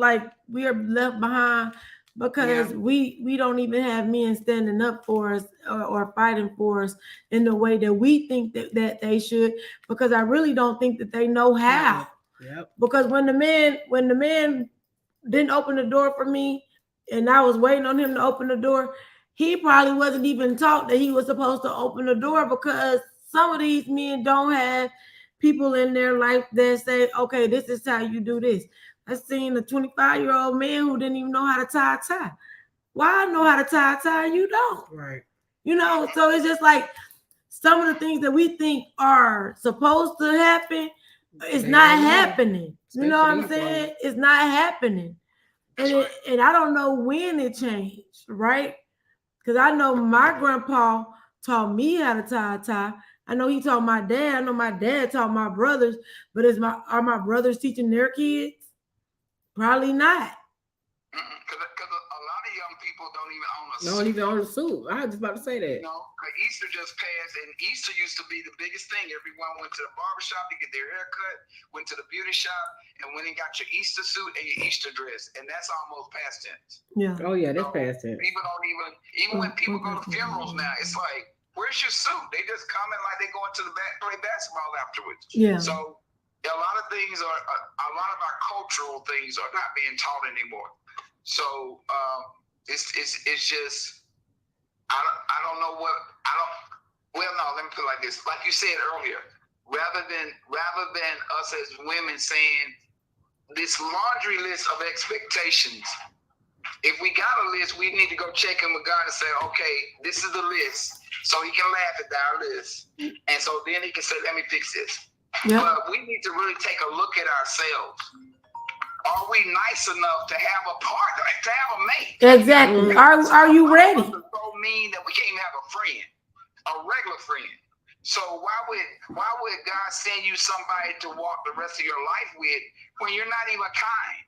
left behind because we don't even have men standing up for us or fighting for us in the way that we think that they should, because I really don't think that they know how. Yep. Because when the man didn't open the door for me and I was waiting on him to open the door, he probably wasn't even taught that he was supposed to open the door, because some of these men don't have people in their life that say, okay, this is how you do this. I seen a 25-year-old man who didn't even know how to tie a tie. Why I know how to tie a tie, you don't. Right. So it's just like some of the things that we think are supposed to happen, it's not happening. You know what I'm saying? It's not happening. And I don't know when it changed, right? Because I know my grandpa taught me how to tie a tie. I know he taught my dad. I know my dad taught my brothers. But are my brothers teaching their kids? Probably not. Because a lot of young people don't even own a suit. Don't even own a suit. I was just about to say that. Easter just passed, and Easter used to be the biggest thing. Everyone went to the barbershop to get their hair cut, went to the beauty shop, and went and got your Easter suit and your Easter dress. And that's almost past tense. Yeah. Oh, yeah, that's past tense. People don't even when people go to funerals now, it's like, where's your suit? They just come in like they going to play basketball afterwards. Yeah. So a lot of things a lot of our cultural things are not being taught anymore. So it's just I don't know what let me put it like this. Like you said earlier, rather than us as women saying this laundry list of expectations, if we got a list, we need to go check in with God and say, okay, this is the list. so he can laugh at our list, and so then he can say, "Let me fix this." Yep. But we need to really take a look at ourselves. Are we nice enough to have a partner, to have a mate? Exactly. Are you ready? So mean that we can't even have a friend, a regular friend. So why would God send you somebody to walk the rest of your life with when you're not even kind?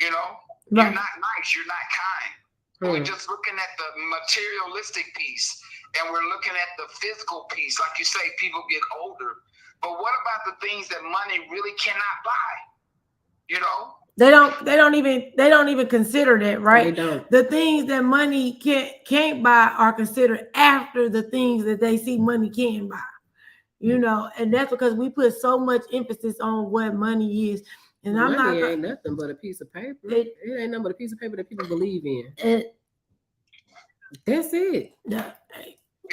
You know, Right. You're not nice, you're not kind. We're just looking at the materialistic piece, and we're looking at the physical piece. Like you say, people get older. But what about the things that money really cannot buy? You know? They don't even consider that, right? They don't. The things that money can't buy are considered after the things that they see money can buy. You know, and that's because we put so much emphasis on what money is. And money ain't nothing but a piece of paper. It ain't nothing but a piece of paper that people believe in. That's it.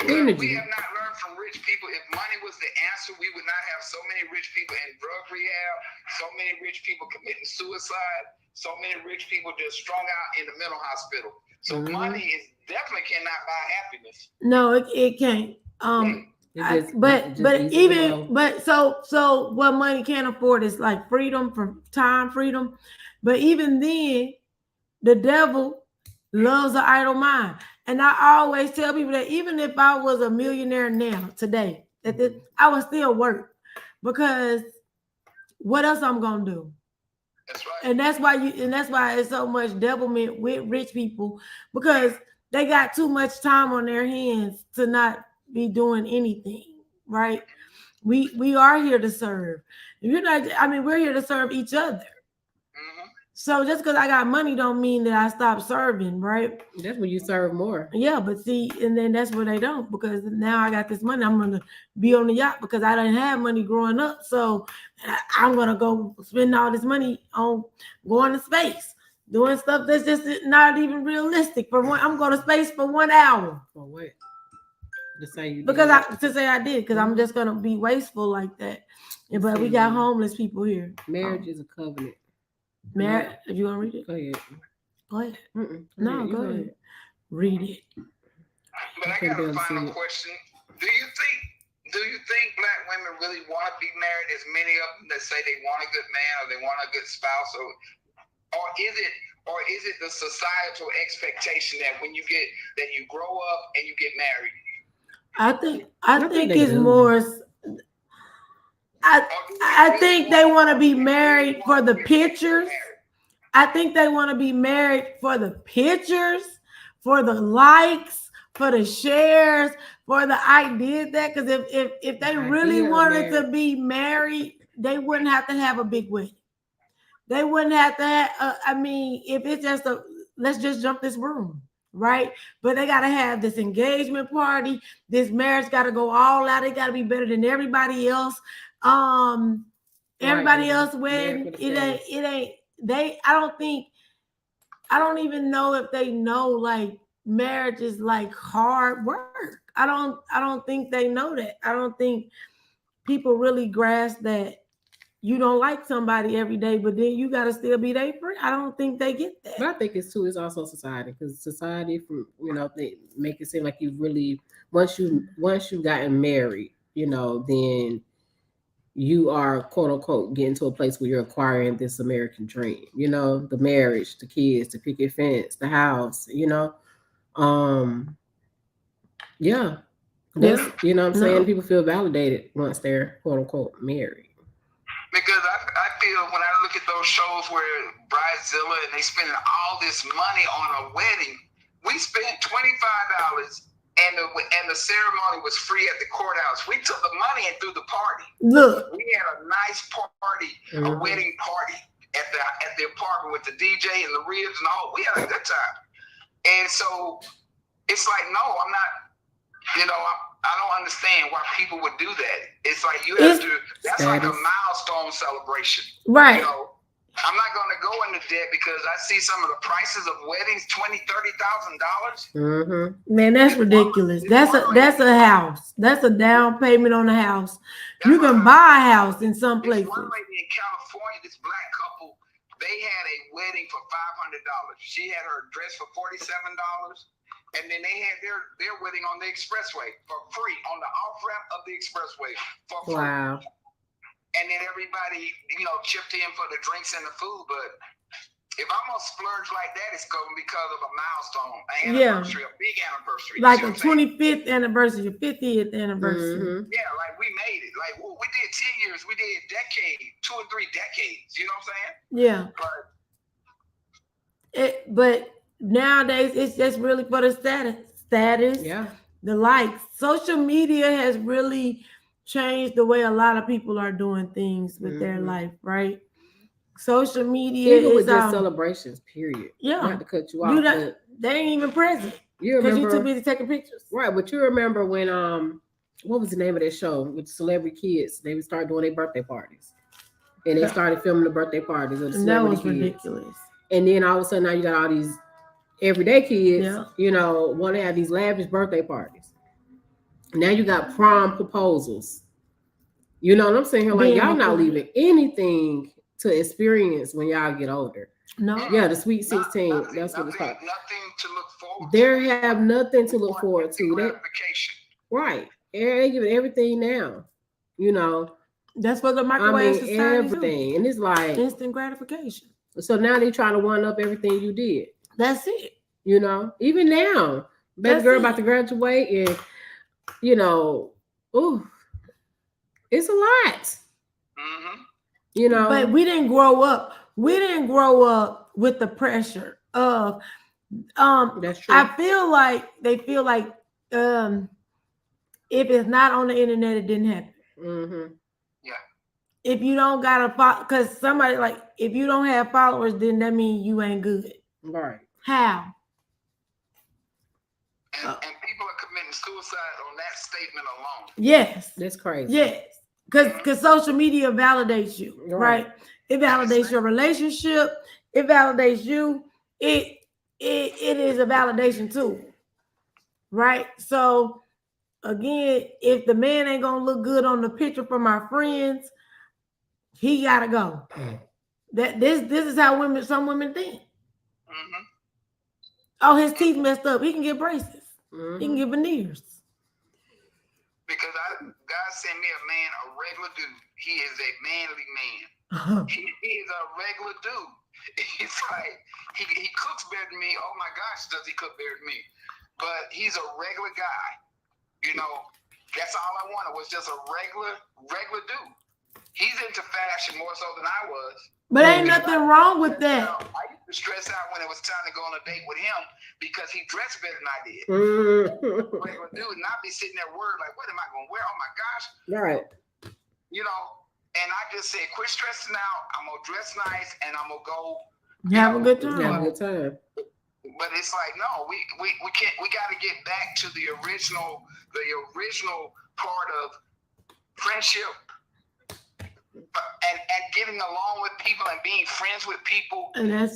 Energy. We have not learned from rich people. If money was the answer, we would not have so many rich people in drug rehab, so many rich people committing suicide, so many rich people just strung out in the mental hospital. So money is definitely cannot buy happiness. No, it can't. So what money can't afford is like freedom, from time freedom. But even then, the devil loves an idle mind. And I always tell people that even if I was a millionaire now, today, I would still work, because what else I'm gonna do? That's right. And that's why it's so much devilment with rich people, because they got too much time on their hands to not be doing anything, right? We are here to serve. We're here to serve each other. So just because I got money don't mean that I stop serving, right? That's when you serve more. Yeah, but see, and then that's where they don't, because now I got this money. I'm going to be on the yacht because I didn't have money growing up. So I'm going to go spend all this money on going to space, doing stuff that's just not even realistic. I'm going to space for 1 hour. For what? To say you because I did, because I'm just going to be wasteful like that. But we got homeless people here. Marriage is a covenant. Marriage, if you want to read it? Go ahead. Go ahead. No, go ahead. Read it. But I got a final question. Do you think Black women really want to be married? As many of them that say they want a good man or they want a good spouse, or is it the societal expectation that when you grow up and you get married? I think it's more. I think they want to be married for the pictures. I think they want to be married for the pictures, for the likes, for the shares, for the I did that. Because if they really wanted to be married, they wouldn't have to have a big wedding. They wouldn't have to have, if it's just let's just jump this room, right? But they got to have this engagement party. This marriage got to go all out. It got to be better than everybody else. Everybody else wedding, it ain't they. I don't even know if they know like marriage is like hard work. I don't think they know that. I don't think people really grasp that you don't like somebody every day, but then you got to still be their friend. I don't think they get that. But I think it's also society, because society, they make it seem like you really once you've gotten married, then you are quote unquote getting to a place where you're acquiring this American dream, the marriage, the kids, the picket fence, the house, yeah. That's, what I'm saying? People feel validated once they're quote unquote married. Because I feel when I look at those shows where Bridezilla and they spending all this money on a wedding, we spent $25 and the ceremony was free at the courthouse. We took the money and threw the party. Look, we had a nice party, a wedding party at the apartment with the DJ and the ribs and all. We had a good time. And so it's like, no, I'm not. I don't understand why people would do that. It's like you have to. That's like a milestone celebration, right? I'm not going to go into debt because I see some of the prices of weddings, $20,000, $30,000. Man, that's ridiculous. That's a house. That's a down payment on a house. You can buy a house in some places. One lady in California, this Black couple, they had a wedding for $500. She had her dress for $47. And then they had their wedding on the expressway for free, on the off ramp of the expressway for free. Wow. And then everybody, chipped in for the drinks and the food. But if I'm gonna splurge like that, it's going because of a milestone, an anniversary, a big anniversary. Like a 25th anniversary, your 50th anniversary. Mm-hmm. Yeah, like we made it. Like we did 10 years, we did a decade, 2 or 3 decades. You know what I'm saying? Yeah. But nowadays it's just really for the status, Yeah. the likes. Social media has really changed the way a lot of people are doing things with their life, right? Social media even is with just celebrations, period. Yeah. Not to cut you off, but they ain't even present. You Because remember you're too busy taking pictures. Right, but you remember when what was the name of that show with celebrity kids? They would start doing their birthday parties. And they started filming the birthday parties of the celebrity kids. Ridiculous. And then all of a sudden now you got all these everyday kids, want to have these lavish birthday parties. Now you got prom proposals. You know what I'm saying? Like y'all not leaving anything to experience when y'all get older. No. Yeah, the Sweet 16. That's what it's called. Nothing to look forward to. They have nothing to look forward to. Right. They give everything now. That's what the microwave society everything. Do. And it's like instant gratification. So now they trying to one up everything you did. That's it. Even now, baby girl about to graduate and it's a lot. Mm-hmm. But we didn't grow up. We didn't grow up with the pressure of That's true. I feel like they feel like if it's not on the internet, it didn't happen. Mm-hmm. Yeah. If you don't got because somebody like if you don't have followers, then that means you ain't good. Right. How? And people are committing suicide on that statement alone. Yes. That's crazy. Yes. Because social media validates you, right? It validates your relationship. It validates you. It is a validation tool, right? So again, if the man ain't gonna look good on the picture from our friends, he gotta go. That this is how some women think. Mm-hmm. Oh, his teeth messed up. He can get braces. Mm-hmm. He can get veneers. Because God sent me a man, a regular dude. He is a manly man. He is a regular dude. He's like, he cooks better than me. Oh my gosh, does he cook better than me? But he's a regular guy. That's all I wanted was just a regular dude. He's into fashion more so than I was. But ain't nothing wrong with that. I used to stress out when it was time to go on a date with him because he dressed better than I did. Regular dude, and I'd be sitting there worried like, what am I going to wear? Oh my gosh. Right. And I just said, quit stressing out. I'm going to dress nice and I'm going to go. Have a good time. Have a good time. But it's like, no, we can't, we got to get back to the original part of friendship. And getting along with people and being friends with people and then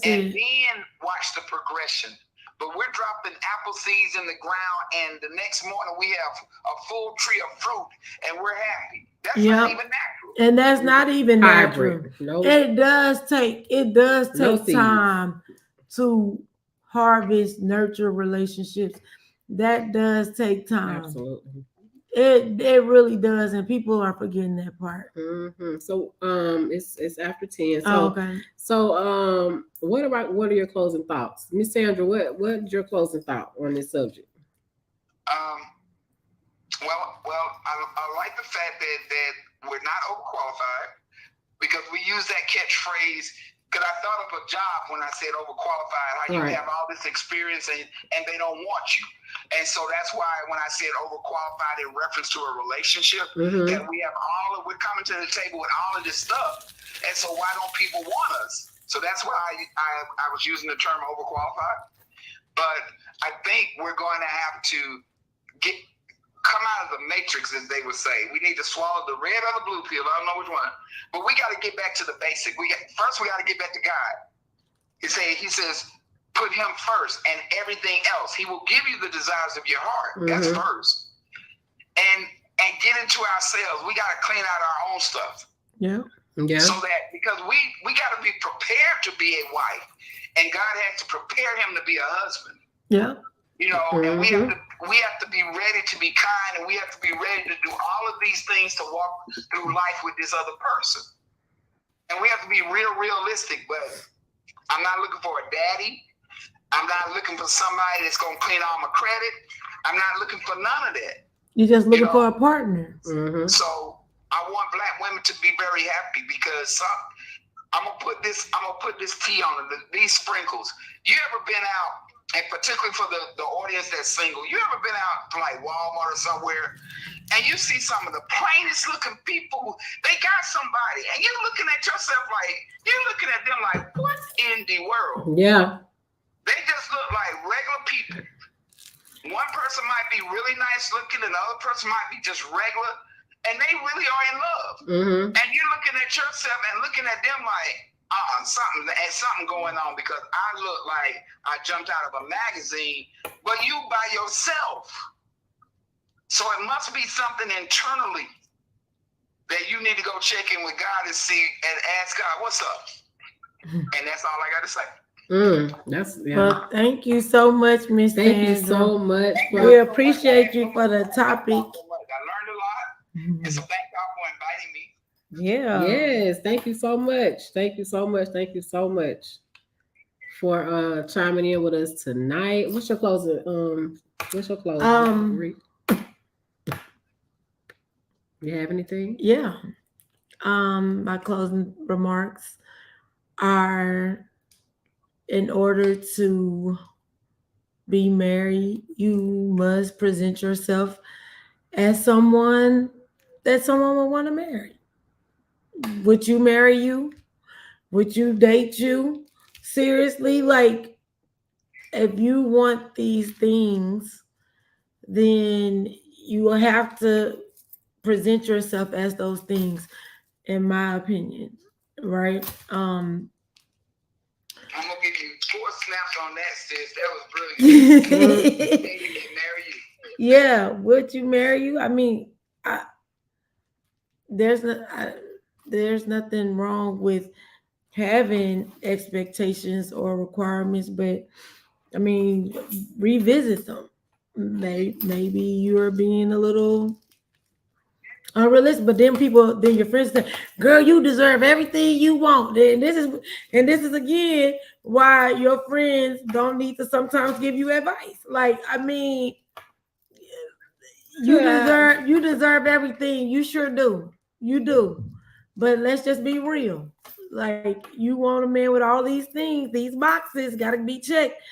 watch the progression. But we're dropping apple seeds in the ground and the next morning we have a full tree of fruit and we're happy. That's not even natural. And that's not even natural. Nope. It does take time to harvest, nurture relationships. That does take time. Absolutely. It really does, and people are forgetting that part. Mm-hmm. So it's after 10. So okay. So what are your closing thoughts, Miss Sandra? What's your closing thought on this subject? Well, I like the fact that we're not overqualified because we use that catchphrase. Because I thought of a job when I said overqualified, how you have all this experience and they don't want you. And so that's why when I said overqualified in reference to a relationship, that we're coming to the table with all of this stuff. And so why don't people want us? So that's why I was using the term overqualified. But I think we're going to have to come out of the matrix, as they would say. We need to swallow the red or the blue pill. I don't know which one. But we got to get back to the basic. First, we got to get back to God. He says, put him first and everything else. He will give you the desires of your heart. That's first. And get into ourselves. We got to clean out our own stuff. Yeah. So that, because we got to be prepared to be a wife. And God has to prepare him to be a husband. Yeah. You know, and we have to be ready to be kind, and we have to be ready to do all of these things to walk through life with this other person. And we have to be realistic, but I'm not looking for a daddy. I'm not looking for somebody that's going to clean all my credit. I'm not looking for none of that. You're just looking for a partner. So I want Black women to be very happy because I'm gonna put this tea on it, these sprinkles. You ever been out, and particularly for the audience that's single, you ever been out to like Walmart or somewhere, and you see some of the plainest looking people, they got somebody, and you're looking at yourself like, you're looking at them like, what in the world? Yeah. They just look like regular people. One person might be really nice looking, and the other person might be just regular, and they really are in love. And you're looking at yourself and looking at them like, something going on because I look like I jumped out of a magazine, but you by yourself. So it must be something internally that you need to go check in with God and see and ask God, what's up? And that's all I got to say. Well, thank you so much, Miss Sandra. Thank you so much. We appreciate you for the topic. I learned a lot. And so thank y'all for inviting me. Yeah. Yes, thank you so much. Thank you so much. Thank you so much for chiming in with us tonight. What's your closing? You have anything? Yeah. My closing remarks are, in order to be married, you must present yourself as someone that someone would want to marry. Would you marry you? Would you date you? Seriously, like, if you want these things, then you will have to present yourself as those things, in my opinion, right? I'm gonna give you 4 snaps on that, sis. That was brilliant. Marry you. Yeah, would you marry you? I mean, there's nothing wrong with having expectations or requirements, but I mean, revisit them. Maybe you're being a little unrealistic, but then your friends say, "Girl, you deserve everything you want." And this is again why your friends don't need to sometimes give you advice. Like, I mean, you deserve everything. You sure do. You do. But let's just be real. Like, you want a man with all these things, these boxes got to be checked,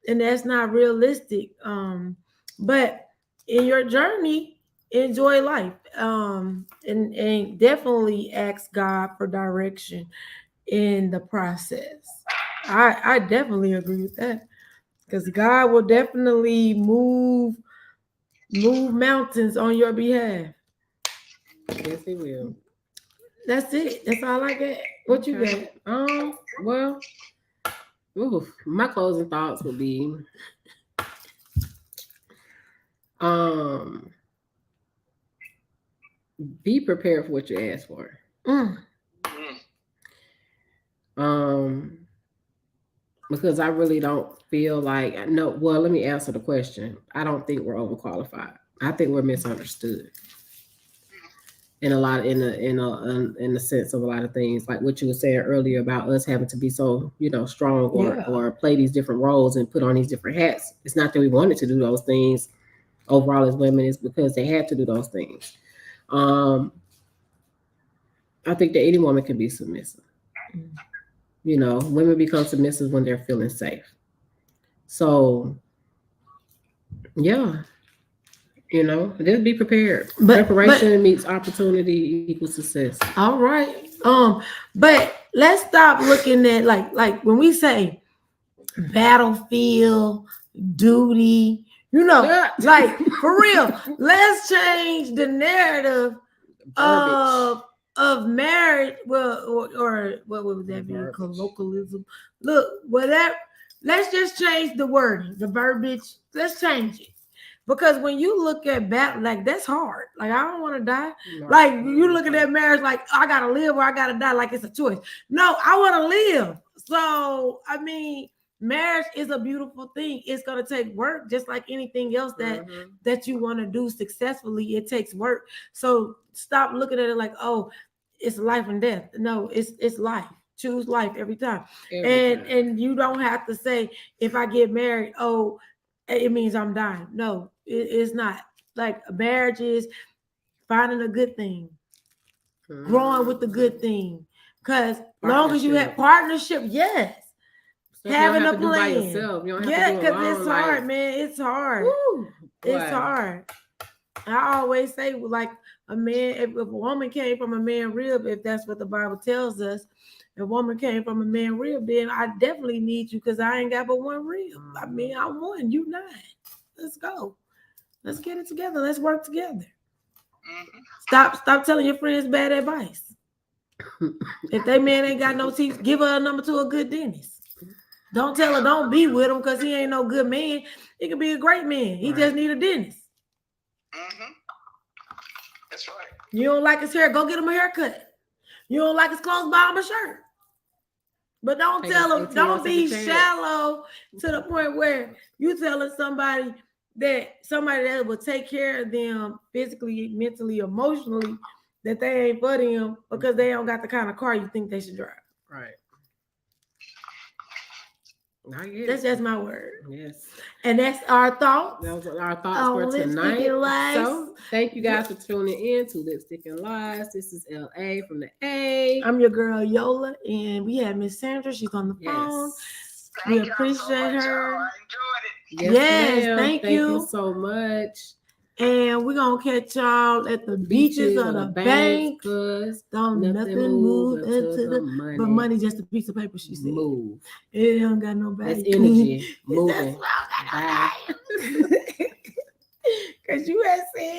and that's not realistic. But in your journey, enjoy life, and definitely ask God for direction in the process. I definitely agree with that, because God will definitely move mountains on your behalf. Yes, He will. That's it. That's all I got. What you got? Well, my closing thoughts would be, be prepared for what you ask for. Because I really don't feel like, well, let me answer the question. I don't think we're overqualified. I think we're misunderstood in the sense of a lot of things, like what you were saying earlier about us having to be so, strong or play these different roles and put on these different hats. It's not that we wanted to do those things overall as women, it's because they had to do those things. I think that any woman can be submissive. Women become submissive when they're feeling safe. So, yeah. Just be prepared. Preparation meets opportunity equals success. All right. But let's stop looking at like when we say battlefield, duty, like, for real. Let's change the narrative of marriage. Well, or what would that be? Colloquialism. Look, whatever. Let's just change the wording, the verbiage. Let's change it. Because when you look at battle, like, that's hard. Like, I don't want to die. No. Like, you look at that marriage like, I gotta live or I gotta die, like it's a choice. No, I want to live. So, I mean, marriage is a beautiful thing. It's gonna take work, just like anything else that you want to do successfully. It takes work. So stop looking at it like, oh, it's life and death. No, it's life. Choose life every time. And you don't have to say, if I get married, oh, it means I'm dying. No, it's not. Like, marriage is finding a good thing, growing with the good thing. Because long as you have partnership, yes. So having a plan. You don't have to do because it's hard, man. It's hard. Woo, it's hard. I always say, like, a man, if a woman came from a man rib, if that's what the Bible tells us, if a woman came from a man rib, then I definitely need you, because I ain't got but one rib. I mean, I'm one, you nine. Let's go. Let's get it together. Let's work together. Stop telling your friends bad advice. If that man ain't got no teeth, give her a number to a good dentist. Don't tell her don't be with him because he ain't no good man. He could be a great man. He just need a dentist. That's right. You don't like his hair, go get him a haircut. You don't like his clothes, buy him a shirt. But don't tell him, don't be shallow to the point where you telling somebody that will take care of them physically, mentally, emotionally, that they ain't for them because they don't got the kind of car you think they should drive. Right. That's just my word. Yes. And that's our thoughts. That was our thoughts for tonight. So thank you guys for tuning in to Lipstick and Lies. This is LA from the A. I'm your girl Yola, and we have Miss Sandra. She's on the phone. We appreciate her. I enjoyed Yes, it. Yes, thank you so much. And we're going to catch y'all at the beaches or the bank. Don't nothing move into the money. But money just a piece of paper, she said. Move. It don't got no value. It's energy. Moving. Because you had said